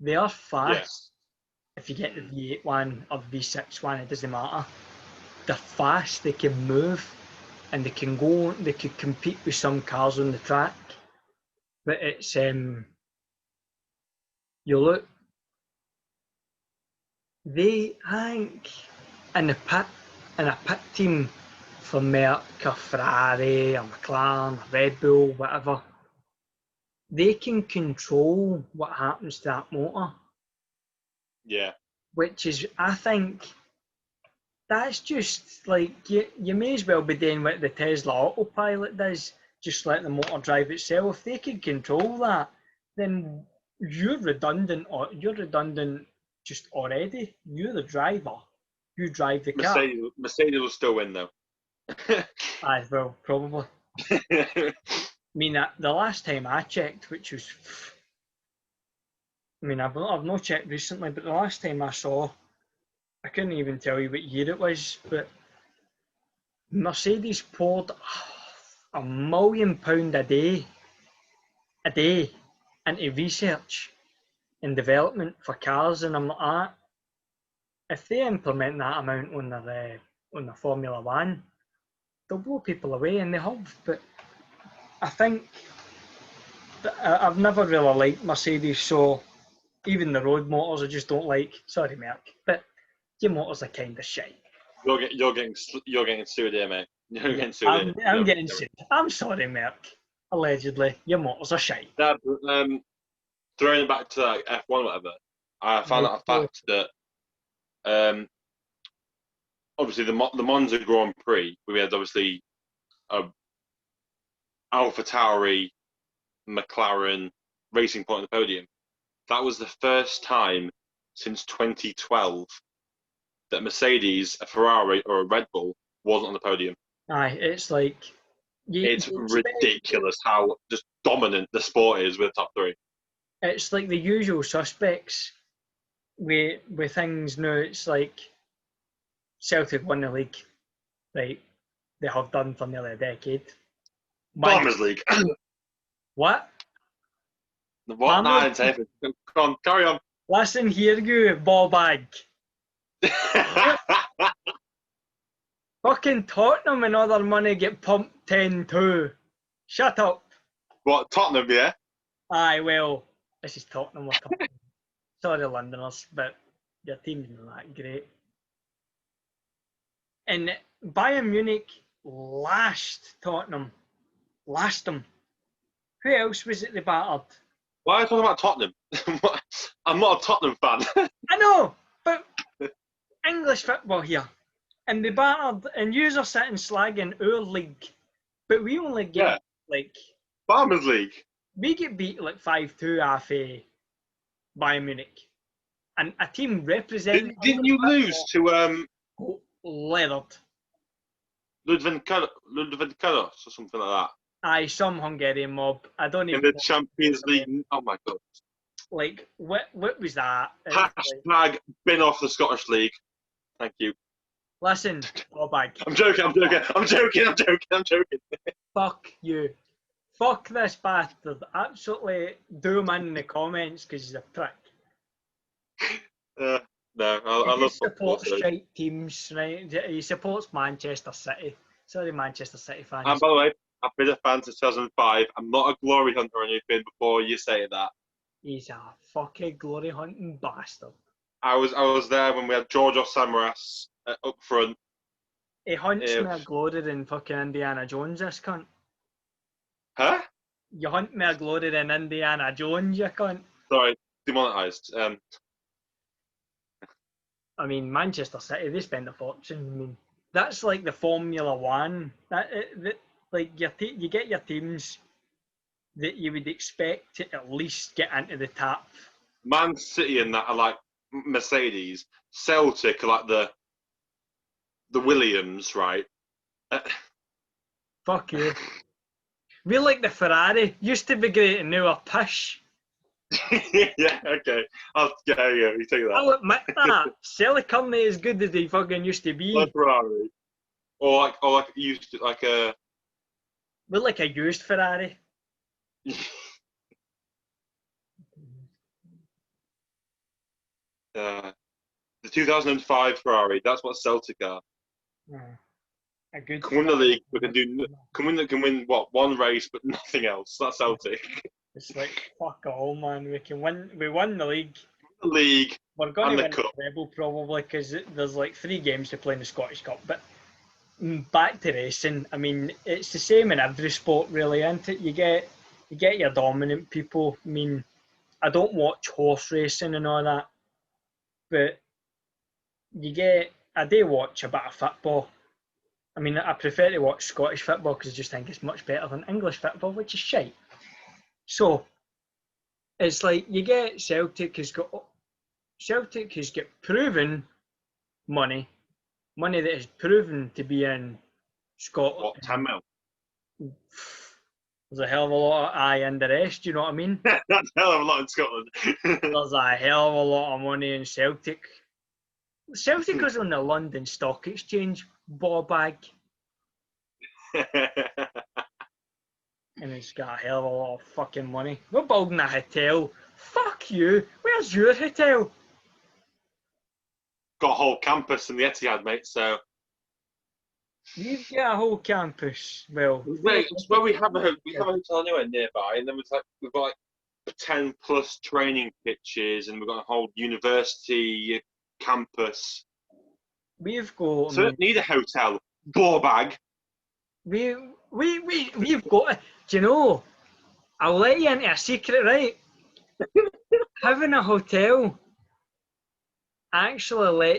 They are fast. Yeah. If you get the V8 one or the V6 one, it doesn't matter. They're fast, they can move, and they could compete with some cars on the track. But it's you look, I think in a pit team for Merck or Ferrari or McLaren or Red Bull, whatever, they can control what happens to that motor. Yeah. Which is, I think, that's just like, you may as well be doing what the Tesla autopilot does, just let the motor drive itself. If they can control that, then you're redundant just already. You're the driver. You drive the car. Mercedes will still win though. Aye, well, probably. I mean, the last time I checked, which was, I mean, I've not checked recently, but the last time I saw, I couldn't even tell you what year it was, but Mercedes poured £1 million a day into research and development for cars, and I'm like, if they implement that amount on their Formula One, they'll blow people away, and they have. But I think I've never really liked Mercedes, so even the road motors I just don't like. Sorry, Merc, but your motors are kind of shite. You're getting sued here, mate. You're getting sued here. I'm getting sued. I'm sorry, Merc. Allegedly, your motors are shite. Dad, throwing it back to like F1 or whatever, I found out a fact that obviously the Monza Grand Prix, we had obviously AlphaTauri, McLaren, Racing Point on the podium. That was the first time since 2012 that Mercedes, a Ferrari, or a Red Bull wasn't on the podium. Aye, it's like it's ridiculous how just dominant the sport is with the top three. It's like the usual suspects with things now. It's like Celtic won the league, right? They have done for nearly a decade. Farmers League. What? What? Nah, I didn't say anything. Come on, carry on. Listen here, you ball bag. Fucking Tottenham and other money get pumped 10-2. Shut up. What, Tottenham, yeah? Aye, well, this is Tottenham. Sorry, Londoners, but your team's not that great. And Bayern Munich lashed Tottenham. Lashed them. Who else was it they battered? Why are you talking about Tottenham? I'm not a Tottenham fan. I know, but English football here. And they battered, and yous are sitting slagging our league. But we only get, like... Farmers League. We get beat, like, 5-2 off Bayern Munich. And a team representing... Didn't you lose to... Leathered. Ludwig or something like that? Aye, some Hungarian mob. I don't even... In the Champions League. Oh, my God. Like, what was that? Hashtag bin off the Scottish League. Thank you. Listen, ball bag. I'm joking. Fuck you. Fuck this bastard. Absolutely do him in the comments because he's a prick. No, I love supports shite teams, right? He supports Manchester City. Sorry, Manchester City fans. And by the way, I've been a fan since 2005. I'm not a glory hunter or anything before you say that. He's a fucking glory hunting bastard. I was there when we had Georgios Samaras up front. He hunts me a glory in fucking Indiana Jones, this cunt. Huh? You hunt me a glory in Indiana Jones, you cunt. Sorry, demonetised. I mean, Manchester City, they spend a fortune. I mean, that's like the Formula One. Like you get your teams that you would expect to at least get into the top. Man City and that are like Mercedes. Celtic are like the Williams, right? Fuck you. We like the Ferrari. Used to be great and now are pish. Yeah, okay. You take that. I'll admit that. Selic is good as they fucking used to be. Like Ferrari. Or like used to like a... We're like a used Ferrari. The 2005 Ferrari, that's what Celtic are. A good can win the league, we can win what, one race but nothing else. That's Celtic. It's like fuck all, man. We won the league. We're going to win the treble probably because there's like 3 games to play in the Scottish Cup. But back to racing, I mean, it's the same in every sport really, isn't it? You get your dominant people. I mean, I don't watch horse racing and all that, but I do watch a bit of football. I mean, I prefer to watch Scottish football because I just think it's much better than English football, which is shite. So, it's like you get Celtic has got proven money that is proven to be in Scotland. What, 10 mil? There's a hell of a lot of eye in the rest, do you know what I mean? That's a hell of a lot in Scotland. There's a hell of a lot of money in Celtic. Celtic is on the London Stock Exchange, ball bag. And it's got a hell of a lot of fucking money. We're building a hotel. Fuck you. Where's your hotel? Got a whole campus in the Etihad, mate, so... We've got a whole campus. Well, Wait, it's where we have a hotel anywhere nearby, and then we've got like 10+ training pitches, and we've got a whole university campus. we've got. So we don't need a hotel. Ball bag. We've got. Do you know? I'll let you into a secret, right? Having a hotel actually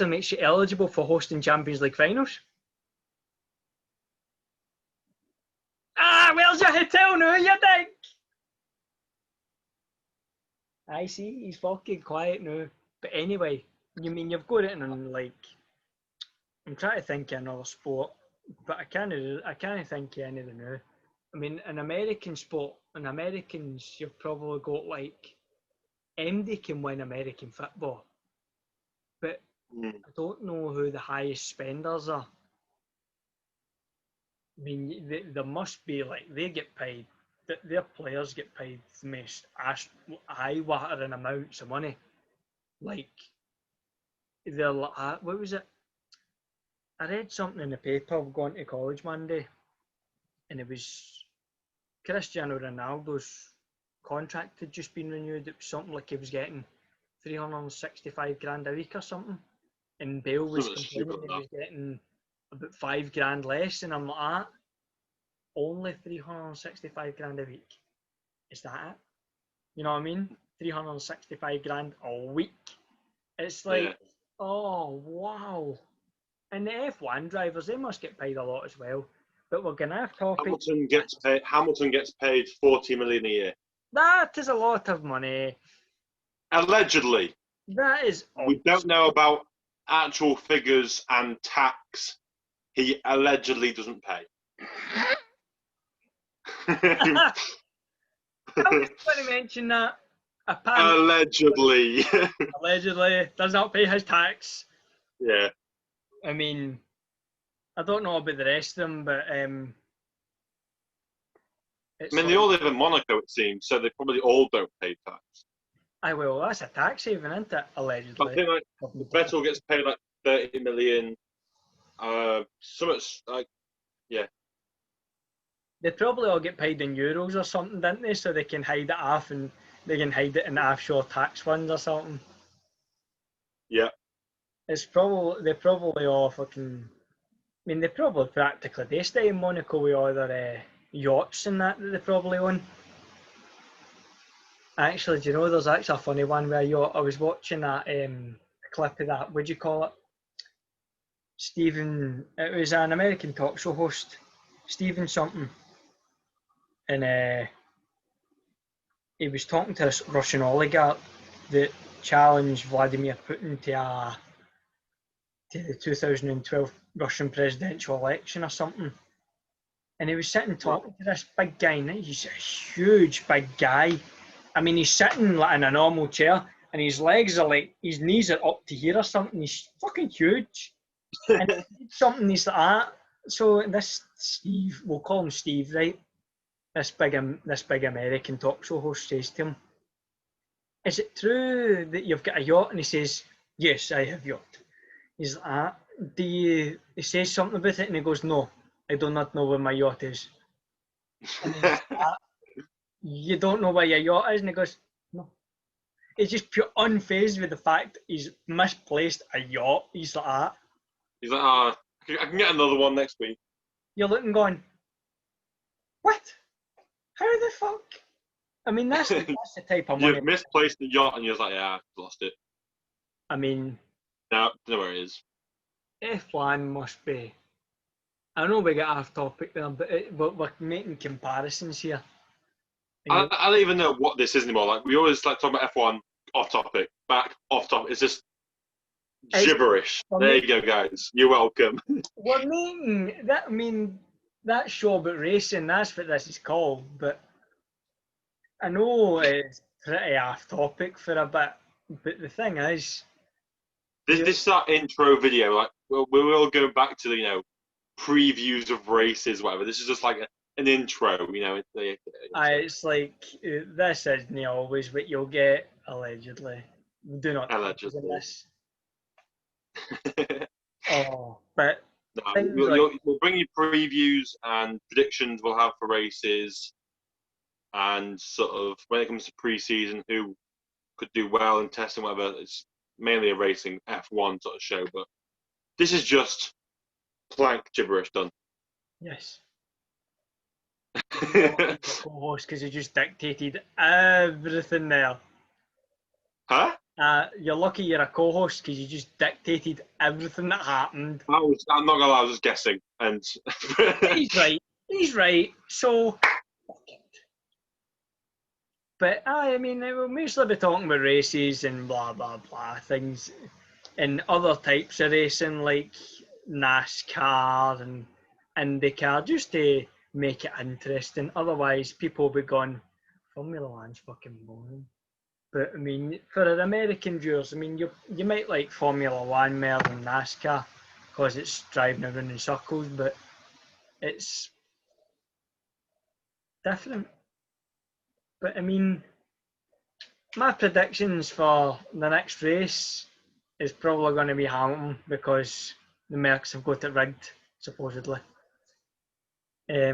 makes you eligible for hosting Champions League finals. Where's your hotel now, you think? I see, he's fucking quiet now. But anyway, you mean you've got it in like, I'm trying to think of another sport, but I can't think of anything now. I mean, an American sport, in Americans, you've probably got like, MD can win American football, but I don't know who the highest spenders are. I mean, there must be like, they get paid, their players get paid the most eye-watering amounts of money. Like, they're like, what was it? I read something in the paper going to college one day, and it was Cristiano Ronaldo's contract had just been renewed. It was something like he was getting 365 grand a week or something, and Bale was complaining he was getting about 5 grand less, and I'm like, only 365 grand a week. Is that it? You know what I mean? 365 grand a week. It's like, oh wow. And the F1 drivers, they must get paid a lot as well. But we're gonna have topics. Hamilton gets paid 40 million a year. That is a lot of money. Allegedly. That is. We don't know about actual figures and tax. He allegedly doesn't pay. I was going to mention that. Allegedly. Allegedly does not pay his tax. Yeah. I mean, I don't know about the rest of them, but they all live in Monaco, it seems, so they probably all don't pay tax. Well, that's a tax haven, isn't it? Allegedly. I think like Vettel gets paid like 30 million. Yeah. They probably all get paid in euros or something, didn't they? So they can hide it off, and they can hide it in offshore tax funds or something. Yeah. They probably all fucking. I mean, they probably practically they stay in Monaco with all their yachts and that they probably own. Actually, do you know there's actually a funny one with a yacht? I was watching that clip of that. What'd you call it? Stephen. It was an American talk show host, Stephen something, and he was talking to this Russian oligarch that challenged Vladimir Putin to the 2012 Russian presidential election or something. And he was sitting talking to this big guy, and he's a huge big guy. I mean, he's sitting like in a normal chair, and his legs are like, his knees are up to here or something. He's fucking huge. And he did something, he's like that. So this Steve, we'll call him Steve, right? This big American talk show host says to him, "Is it true that you've got a yacht?" And he says, "Yes, I have yacht." He's like, he says something about it, and he goes, "No, I do not know where my yacht is." And he's like, "You don't know where your yacht is?" And he goes, "No." He's just pure unfazed with the fact he's misplaced a yacht. He's like that. He's like, I can get another one next week. You're looking going, what? How the fuck? I mean, that's the type of money. You've misplaced the yacht, and you're like, yeah, I've lost it. I mean, no, know where it is. F1 must be. I know we get off topic there, but we're making comparisons here. I don't even know what this is anymore. Like we always like talking about F1 off topic, back off topic. It's just gibberish. There you go, guys. You're welcome. We're making that. I mean, that show about racing. That's what this is called. But I know it's pretty off topic for a bit. But the thing is, this is that intro video. Like we will go back to previews of races, whatever. This is just like an intro. It's like this isn't always what you'll get. Allegedly, do not allegedly. this. Oh, but No, things we'll bring you previews and predictions we'll have for races, and sort of when it comes to pre-season, who could do well in testing, whatever. It's mainly a racing F1 sort of show, but this is just plank gibberish done. yes. Co-host because you just dictated everything there. Huh? You're lucky you're a co-host because you just dictated everything that happened. I'm not gonna lie, I was just guessing, and He's right. He's right. So, but I mean, we'll mostly be talking about races and blah blah blah things, and other types of racing like NASCAR and IndyCar, just to make it interesting. Otherwise, people will be going, Formula One's fucking boring. But I mean, for the American viewers, I mean, you might like Formula One more than NASCAR because it's driving around in circles, but it's different. But I mean, my predictions for the next race is probably going to be Hamilton because the Mercs have got it rigged, supposedly. I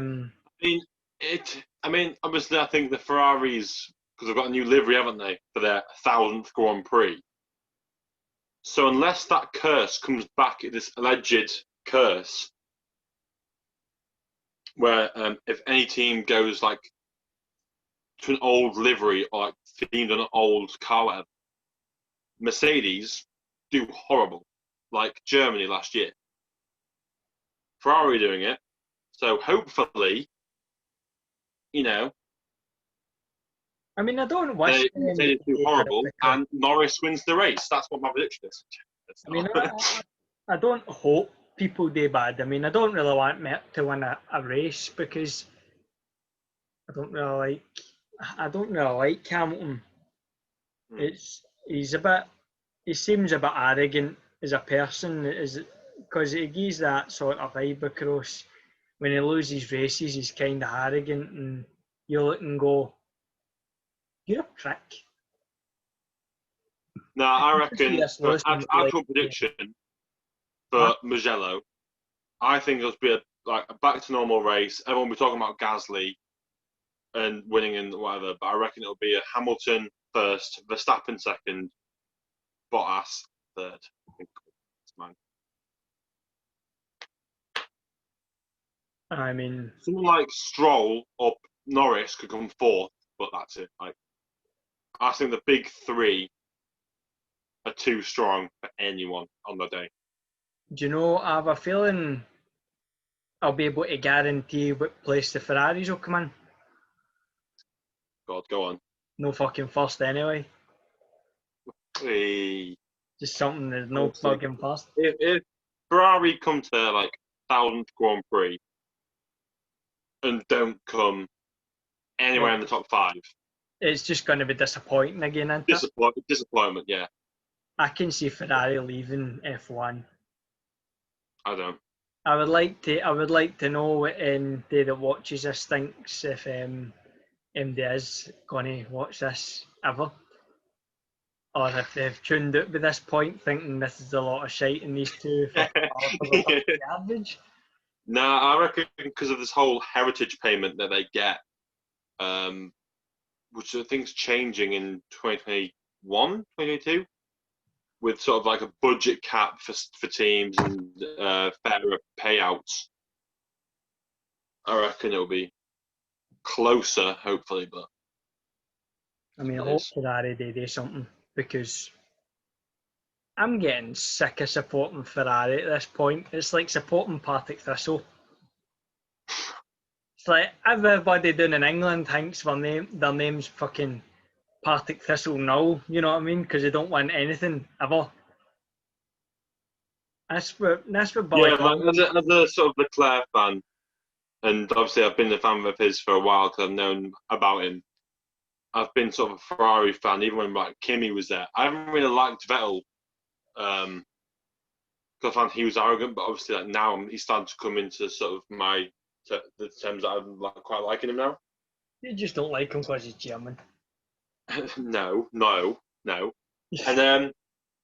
mean, obviously, I think the Ferraris, because they've got a new livery, haven't they, for their 1000th Grand Prix. So unless that curse comes back, this alleged curse, where if any team goes like to an old livery or like themed on an old car, whatever, Mercedes do horrible, like Germany last year. Ferrari doing it, so hopefully, you know, I mean, I don't wish they do horrible, and Norris wins the race. That's what my prediction is. I mean, I don't hope people do bad. I mean, I don't really want Merck to win a race because I don't really like Hamilton. He seems a bit arrogant as a person, because he gives that sort of vibe across. When he loses races, he's kind of arrogant, and you look and go, "You're a prick." No, I reckon for actual prediction for Mugello, I think it'll be a back to normal race. Everyone will be talking about Gasly and winning and whatever, but I reckon it'll be a Hamilton first, Verstappen second, Bottas third. I think it's mine. I mean, someone like Stroll or Norris could come fourth, but that's it. Like, I think the big three are too strong for anyone on the day. Do you know, I have a feeling I'll be able to guarantee what place the Ferraris will come in. God, go on. No fucking first anyway. Hey. Just something there's no fucking first. If Ferrari come to like 1000th Grand Prix and don't come anywhere in the top 5, it's just going to be disappointing again, isn't it? Disappointment, yeah. I can see Ferrari leaving F1. I don't. I would like to know what anybody that watches this thinks, if MD is going to watch this ever, or if they've tuned out by this point thinking this is a lot of shite and these two garbage. Nah, I reckon because of this whole heritage payment that they get, which I think is changing in 2021, 2022, with sort of like a budget cap for teams and fairer payouts. I reckon it'll be closer, hopefully, but I mean, I hope Ferrari they do something, because I'm getting sick of supporting Ferrari at this point. It's like supporting Partick Thistle. It's like everybody down in England thinks their name's fucking Partick Thistle now, you know what I mean? Because they don't win anything ever. That's what Billy. Yeah, as a sort of Leclair fan, and obviously I've been a fan of his for a while because I've known about him. I've been sort of a Ferrari fan even when like Kimi was there. I haven't really liked Vettel because I found he was arrogant, but obviously like now he's starting to come into sort of the terms that I'm quite liking him now. You just don't like him because he's German. No. And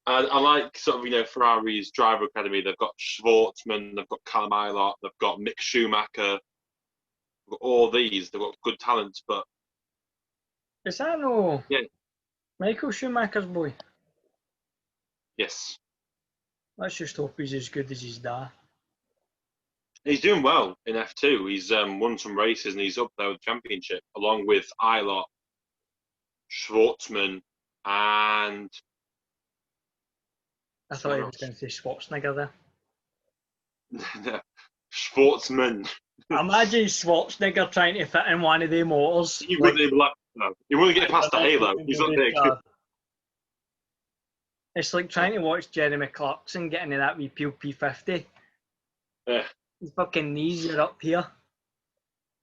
I like sort of, Ferrari's driver academy. They've got Schwartzman, they've got Callum Ilott, they've got Mick Schumacher, they've got all these. They've got good talents, but Is that no yeah, Michael Schumacher's boy? yes, Let's just hope he's as good as his dad. he's doing well in F2. He's won some races and he's up there with the championship, along with Ilott, Schwartzman, and I thought he was going to say Schwarzenegger there. Schwartzman. Imagine Schwarzenegger trying to fit in one of the motors. He wouldn't even he wouldn't get past the halo. He's not big. It's like trying to watch Jeremy Clarkson get into that wee P50. Yeah. His fucking knees are up here.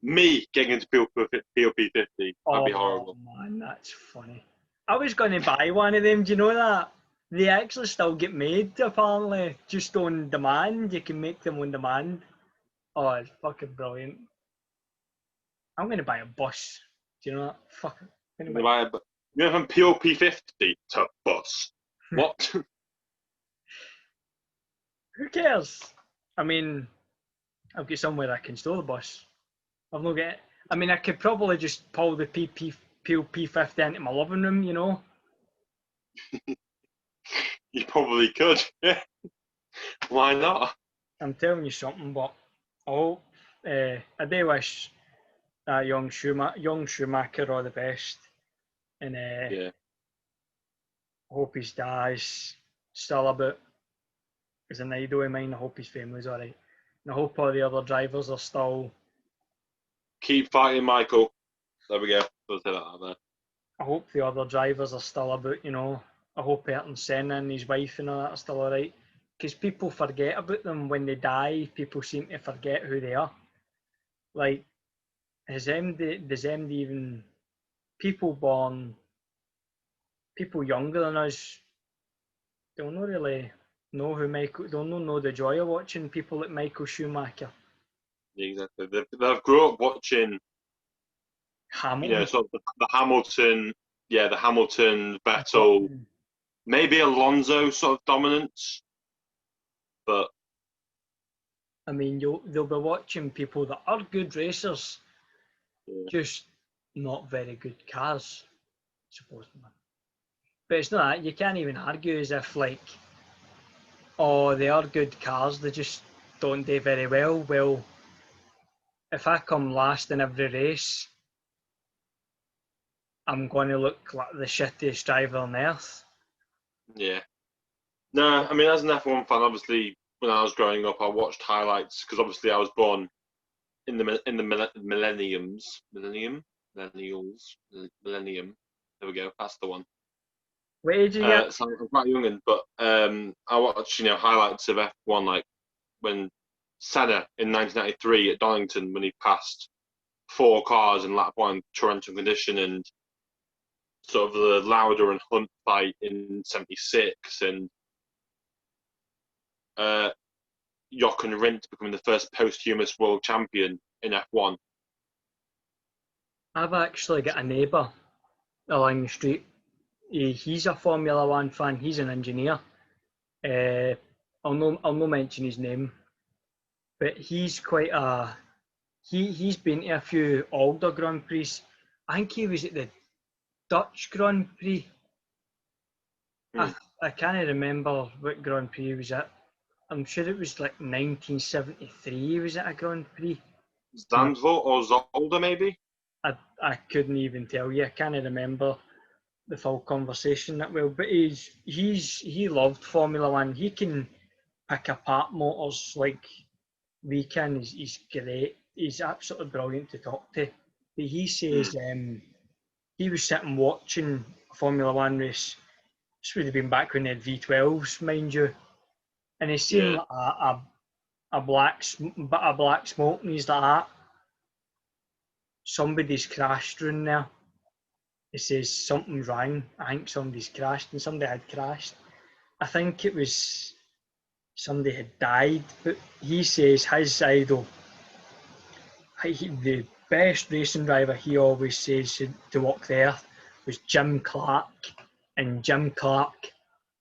Me getting into PLP50, that'd be horrible. Man, that's funny. I was going to buy one of them, do you know that? They actually still get made, apparently, just on demand. You can make them on demand. Oh, it's fucking brilliant. I'm going to buy a bus. Do you know that? Fuck it. You went from PLP50 to bus. What? Who cares? I mean, I've got somewhere I can store the bus. I've not got. I mean, I could probably just pull the PLP50 into my living room, you know. You probably could. Yeah. Why not? I'm telling you something, but I do wish that young Schumacher all the best, and Yeah. I hope his dad's still about. As an idol of mine, I hope his family's alright. And I hope all the other drivers are still. Keep fighting, Michael. There we go. We'll say that out there. I hope the other drivers are still about, you know. I hope Ayrton Senna and his wife and all that are still alright. Because people forget about them when they die. People seem to forget who they are. Like, does MD even. People younger than us, they'll not really know who Michael. They'll not know the joy of watching people like Michael Schumacher. Exactly. They've grown up watching. Hamilton. Sort of the Hamilton. Yeah, the Hamilton, Vettel, maybe Alonso sort of dominance, but. I mean, they'll be watching people that are good racers, just not very good cars, supposedly. But it's not that. You can't even argue as if, like, oh, they are good cars, they just don't do very well. Well, if I come last in every race, I'm going to look like the shittiest driver on earth. Yeah. No, I mean, as an F1 fan, obviously, when I was growing up, I watched highlights because obviously I was born in the millennium. There we go. That's the one. What age are you at? So I'm quite young, but I watched highlights of F1 like when Senna in 1993 at Donington when he passed 4 cars in lap 1 torrential condition, and sort of the Lauder and Hunt fight in '76, and Jochen Rindt becoming the first posthumous world champion in F1. I've actually got a neighbour along the street. He's a Formula One fan. He's an engineer. I'll not mention his name, but he's quite a. He's been to a few older Grand Prix. I think he was at the Dutch Grand Prix. I can't remember what Grand Prix he was at. I'm sure it was like 1973 he was at a Grand Prix. Zandvoort or Zolder, maybe? I couldn't even tell you. I can't remember the full conversation that well. But he loved Formula One. He can pick apart motors like we can. He's great. He's absolutely brilliant to talk to. But he says he was sitting watching a Formula One race. This would have been back when they had V12s, mind you. And he's seen a black smoke, and he's like that. Somebody's crashed around there. He says something's wrong. I think somebody's crashed, and somebody had crashed. I think it was somebody had died, but he says his idol, the best racing driver he always says to walk the earth was Jim Clark, and Jim Clark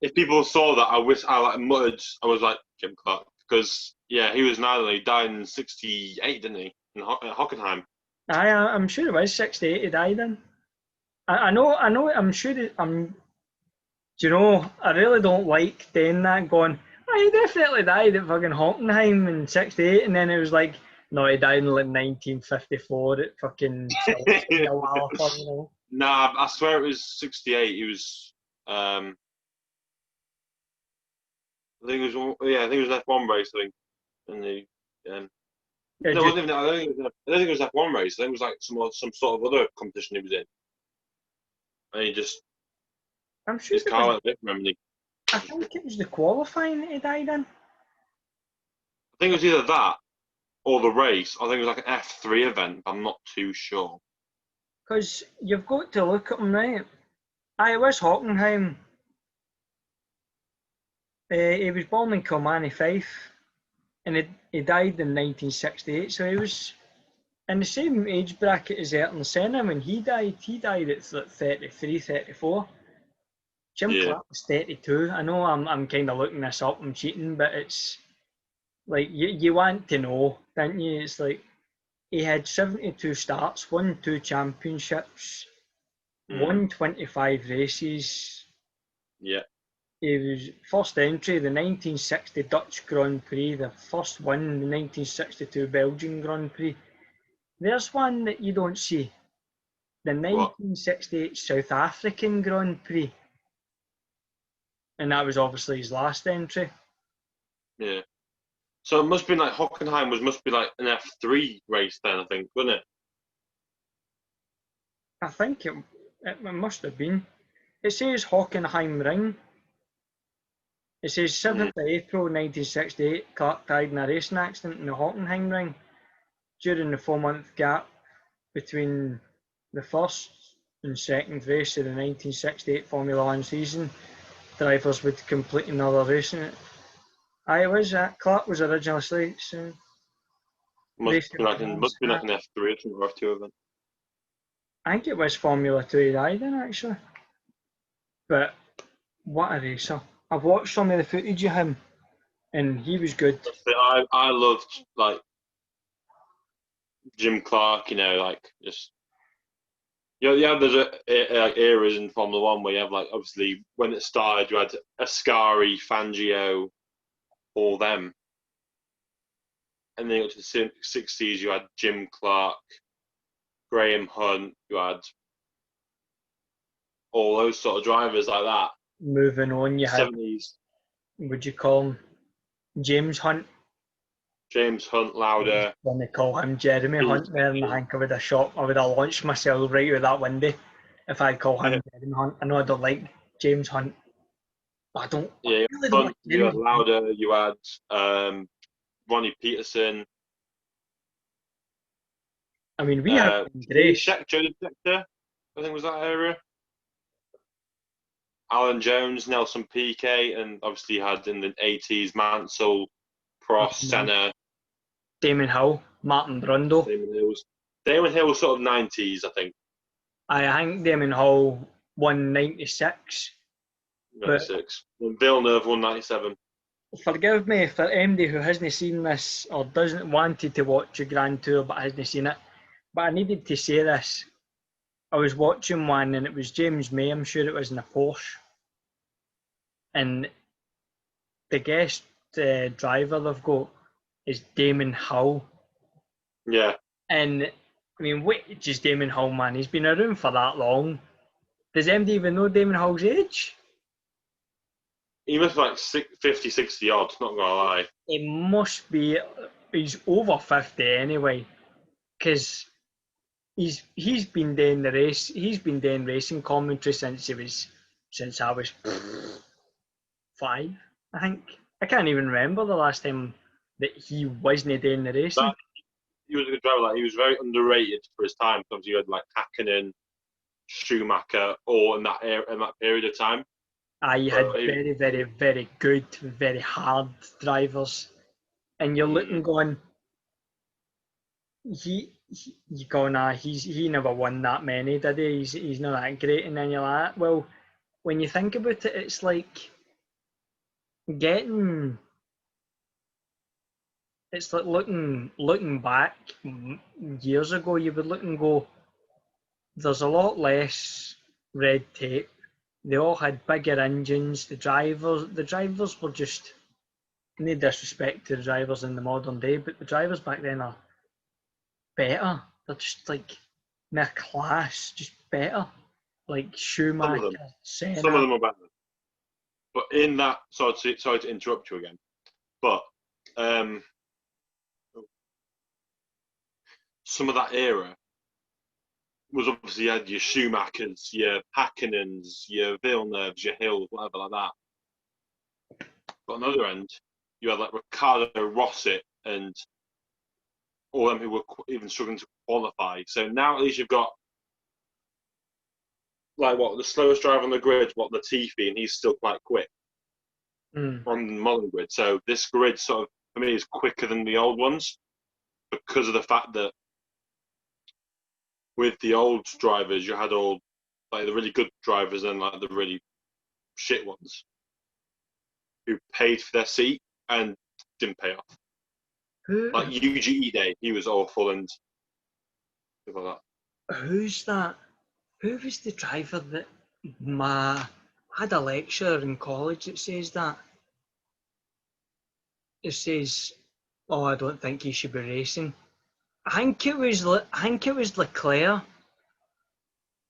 if people saw that, I wish I like muttered. I was like Jim Clark because he was an island. He died in '68, didn't he? In Hockenheim. I'm sure it was 68 he died in. I know, I'm sure do you know, I really don't like doing that, going, oh, he definitely died at fucking Hockenheim in 68, and then it was like, no, he died in like 1954 at fucking Wallapa, you know. Nah, I swear it was '68. He was, I think it was, I think it was an F1 race. I think, and Yeah, no, it wasn't even. I don't think it was F1 race. I think it was like some sort of other competition he was in, and he just I'm sure his car went with him. I think it was the qualifying that he died in. I think it was either that or the race. I think it was like an F3 event. I'm not too sure. Because you've got to look at him, right? I was Hockenheim. He was born in Kilmarnie, Fife, and he died in 1968. So he was in the same age bracket as Ayrton Senna when he died. He died at 33, 34. Jim Clark was 32. I know I'm kind of looking this up. I'm cheating, but it's like you want to know, don't you? It's like he had 72 starts, won 2 championships, won 25 races. Yeah. He was first entry, the 1960 Dutch Grand Prix, the first one, the 1962 Belgian Grand Prix. There's one that you don't see, the 1968 South African Grand Prix. And that was obviously his last entry. Yeah. So it must be like Hockenheim must be like an F3 race then, I think, wouldn't it? I think it must have been. It says Hockenheim Ring. It says 7th of April 1968, Clark died in a racing accident in the Hockenheim Ring. During the 4-month gap between the first and second race of the 1968 Formula One season, drivers would complete another race in it. Clark was originally slated, so must be like an F3 or F2 event. I think it was Formula 2 he died in, actually. But what a racer. I've watched some of the footage of him, and he was good. I loved, like, Jim Clark, like, just... there's like eras in Formula One where you have, like, obviously, when it started, you had Ascari, Fangio, all them. And then you got to the 60s, you had Jim Clark, Graham Hunt, you had all those sort of drivers like that. Moving on, you had 70s. Would you call him James Hunt? James Hunt, Lauder. When they call him Jeremy Hunt there, and I think I would have launched myself right out that window if I'd call him Jeremy Hunt. I know I don't like James Hunt, but I don't. Yeah, I really don't like you had Lauder, you had Ronnie Peterson. I mean, we had Jody Scheckter, I think was that area. Alan Jones, Nelson Piquet, and obviously you had in the 80s Mansell, Prost, Senna. Damon Hill, Martin Brundle. Damon Hill was sort of 90s, I think. I think Damon Hill won 96. 96. And Villeneuve won 97. Forgive me for anybody who hasn't seen this or doesn't wanted to watch a Grand Tour but hasn't seen it. But I needed to say this. I was watching one and it was James May, I'm sure it was in a Porsche. And the guest driver they've got is Damon Hill. Yeah. And I mean, wait, just Damon Hill, man. He's been around for that long. Does anybody even know Damon Hill's age? He must be like 50, 60 odd, not gonna lie. He must be, he's over 50 anyway. Because he's been doing the race, he's been doing racing commentary since I was 5, I think. I can't even remember the last time that he wasn't doing the racing. He was a good driver. Like, he was very underrated for his time. Because you had like Hakkinen, Schumacher, all in that period of time. You had very, very, very good, very hard drivers, and you're looking going, he never won that many, did he? He's not that great, and then you're like, well, when you think about it, it's like getting it's like looking back years ago, you would look and go, there's a lot less red tape. They all had bigger engines. The drivers were just, no disrespect to the drivers in the modern day, but the drivers back then are better. They're just like their class, just better. Like Schumacher, Some of Senna. them are better. But in that, sorry to interrupt you again, but some of that era was obviously you had your Schumachers, your Häkkinens, your Villeneuves, your Hills, whatever like that. But on the other end, you had like Ricardo, Rossi, and all them who were even struggling to qualify. So now at least you've got like the slowest driver on the grid, Latifi, and he's still quite quick on the modern grid. So this grid sort of for me is quicker than the old ones because of the fact that with the old drivers you had all like the really good drivers and like the really shit ones who paid for their seat and didn't pay off. Like Yuji Ide, he was awful and stuff like that. Who's that? Who was the driver that I had a lecture in college that says that? It says, "Oh, I don't think he should be racing." I think it was Leclair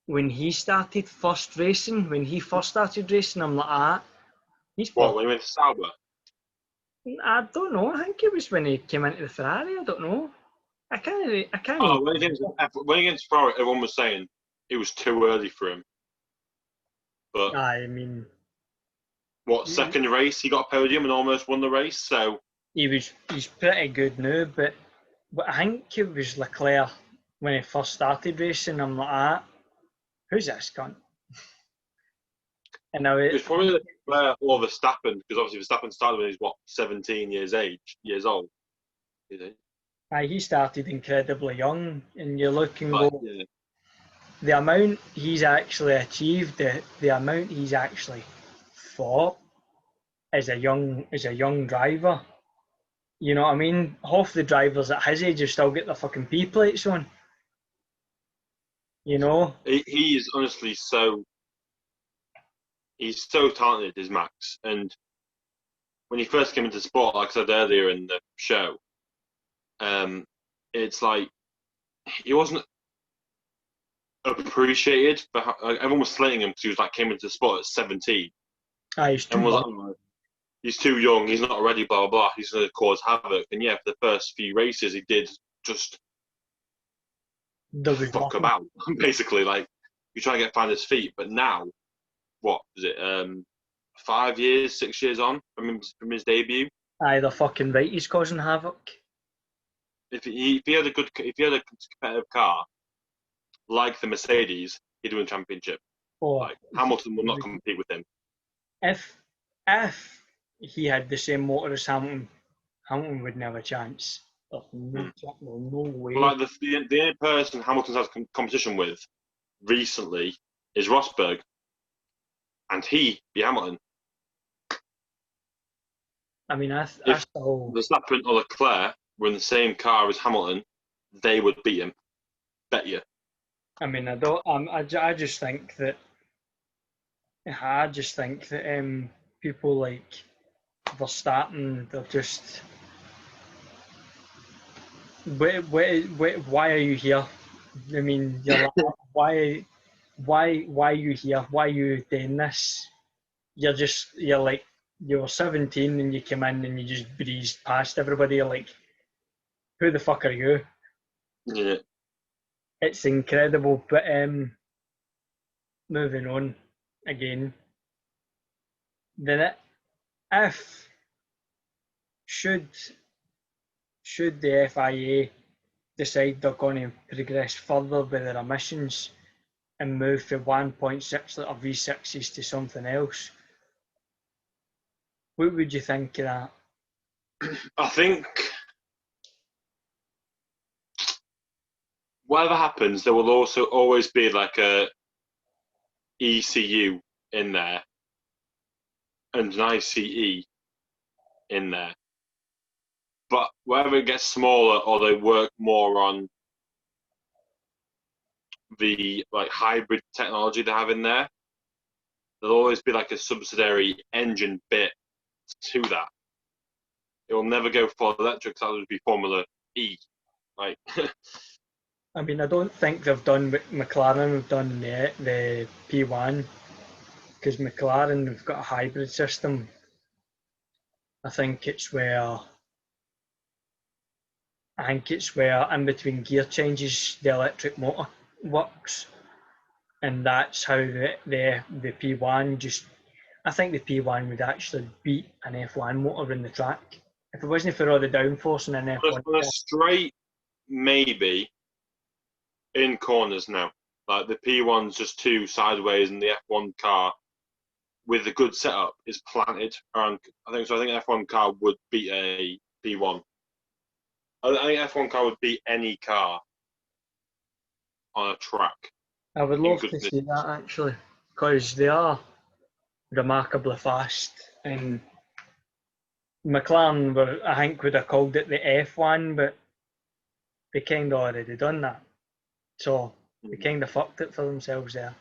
when he started first racing. When he first started racing, I'm like, he's What, when he went to Sauber? I don't know. I think it was when he came into the Ferrari. I don't know. I can't. Oh, when he came to Ferrari, everyone was saying it was too early for him. But I mean, second race he got a podium and almost won the race. So he's pretty good now. But I think it was Leclerc when he first started racing. I'm like, who's this cunt? And now it was probably Leclerc or Verstappen because obviously Verstappen started when he's 17 years old. Is he? He started incredibly young, and you look and go, yeah. The amount he's actually achieved, the amount he's actually fought as a young driver. You know what I mean? Half the drivers at his age have still got their fucking P plates on. You know? He is honestly he's so talented, is Max. And when he first came into sport, like I said earlier in the show, it's like he wasn't appreciated. Everyone was slating him because he was like came into the sport at 17. He's too young. Like, he's too young. He's not ready. Blah blah blah. He's going to cause havoc. And yeah, for the first few races, he did just fuck about. Basically, like you try to find his feet. But now, what is it? 5 years, 6 years on from his debut. They're fucking right. He's causing havoc. If he had a competitive car like the Mercedes, he'd win the championship. Like Hamilton will not compete with him. If he had the same motor as Hamilton, Hamilton wouldn't have a chance. No way. Like the only person Hamilton's had competition with recently is Rosberg, and he beat Hamilton. I mean, if Verstappen or Leclerc were in the same car as Hamilton, they would beat him. Bet you. I mean, I just think that. People like Verstappen, they're just. Why are you here? I mean, you're like, why are you here? Why are you doing this? You're like, you were 17 and you came in and you just breezed past everybody. You're like, who the fuck are you? Yeah. It's incredible, but moving on again. Then if should the FIA decide they're going to progress further with their emissions and move from 1.6 litre V6s to something else, what would you think of that? I think whatever happens, there will also always be like a ECU in there and an ICE in there. But wherever it gets smaller, or they work more on the like hybrid technology they have in there, there'll always be like a subsidiary engine bit to that. It will never go full electric. That would be Formula E. Like, I mean, I don't think they've done what McLaren have done the P1, because McLaren have got a hybrid system. I think it's where in between gear changes the electric motor works, and that's how the P1 just. I think the P1 would actually beat an F1 motor in the track if it wasn't for all the downforce in an F1. on a straight, maybe in corners now. Like the P1's just too sideways, and the F1 car with a good setup is planted around. I think F1 car would beat a P1. I think F1 car would beat any car on a track. I would love to see that actually, because they are remarkably fast, and McLaren I think would have called it the F1, but they kind of already done that, so they kind of fucked it for themselves there.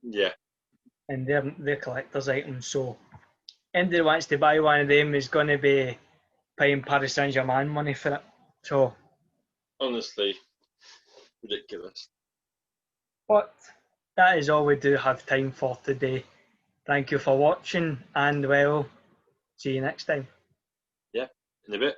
Yeah, and they're collector's items, so anybody who wants to buy one of them is going to be paying Paris Saint-Germain money for it. So honestly, ridiculous. But that is all we do have time for today. Thank you for watching, and well, see you next time. Yeah, in a bit.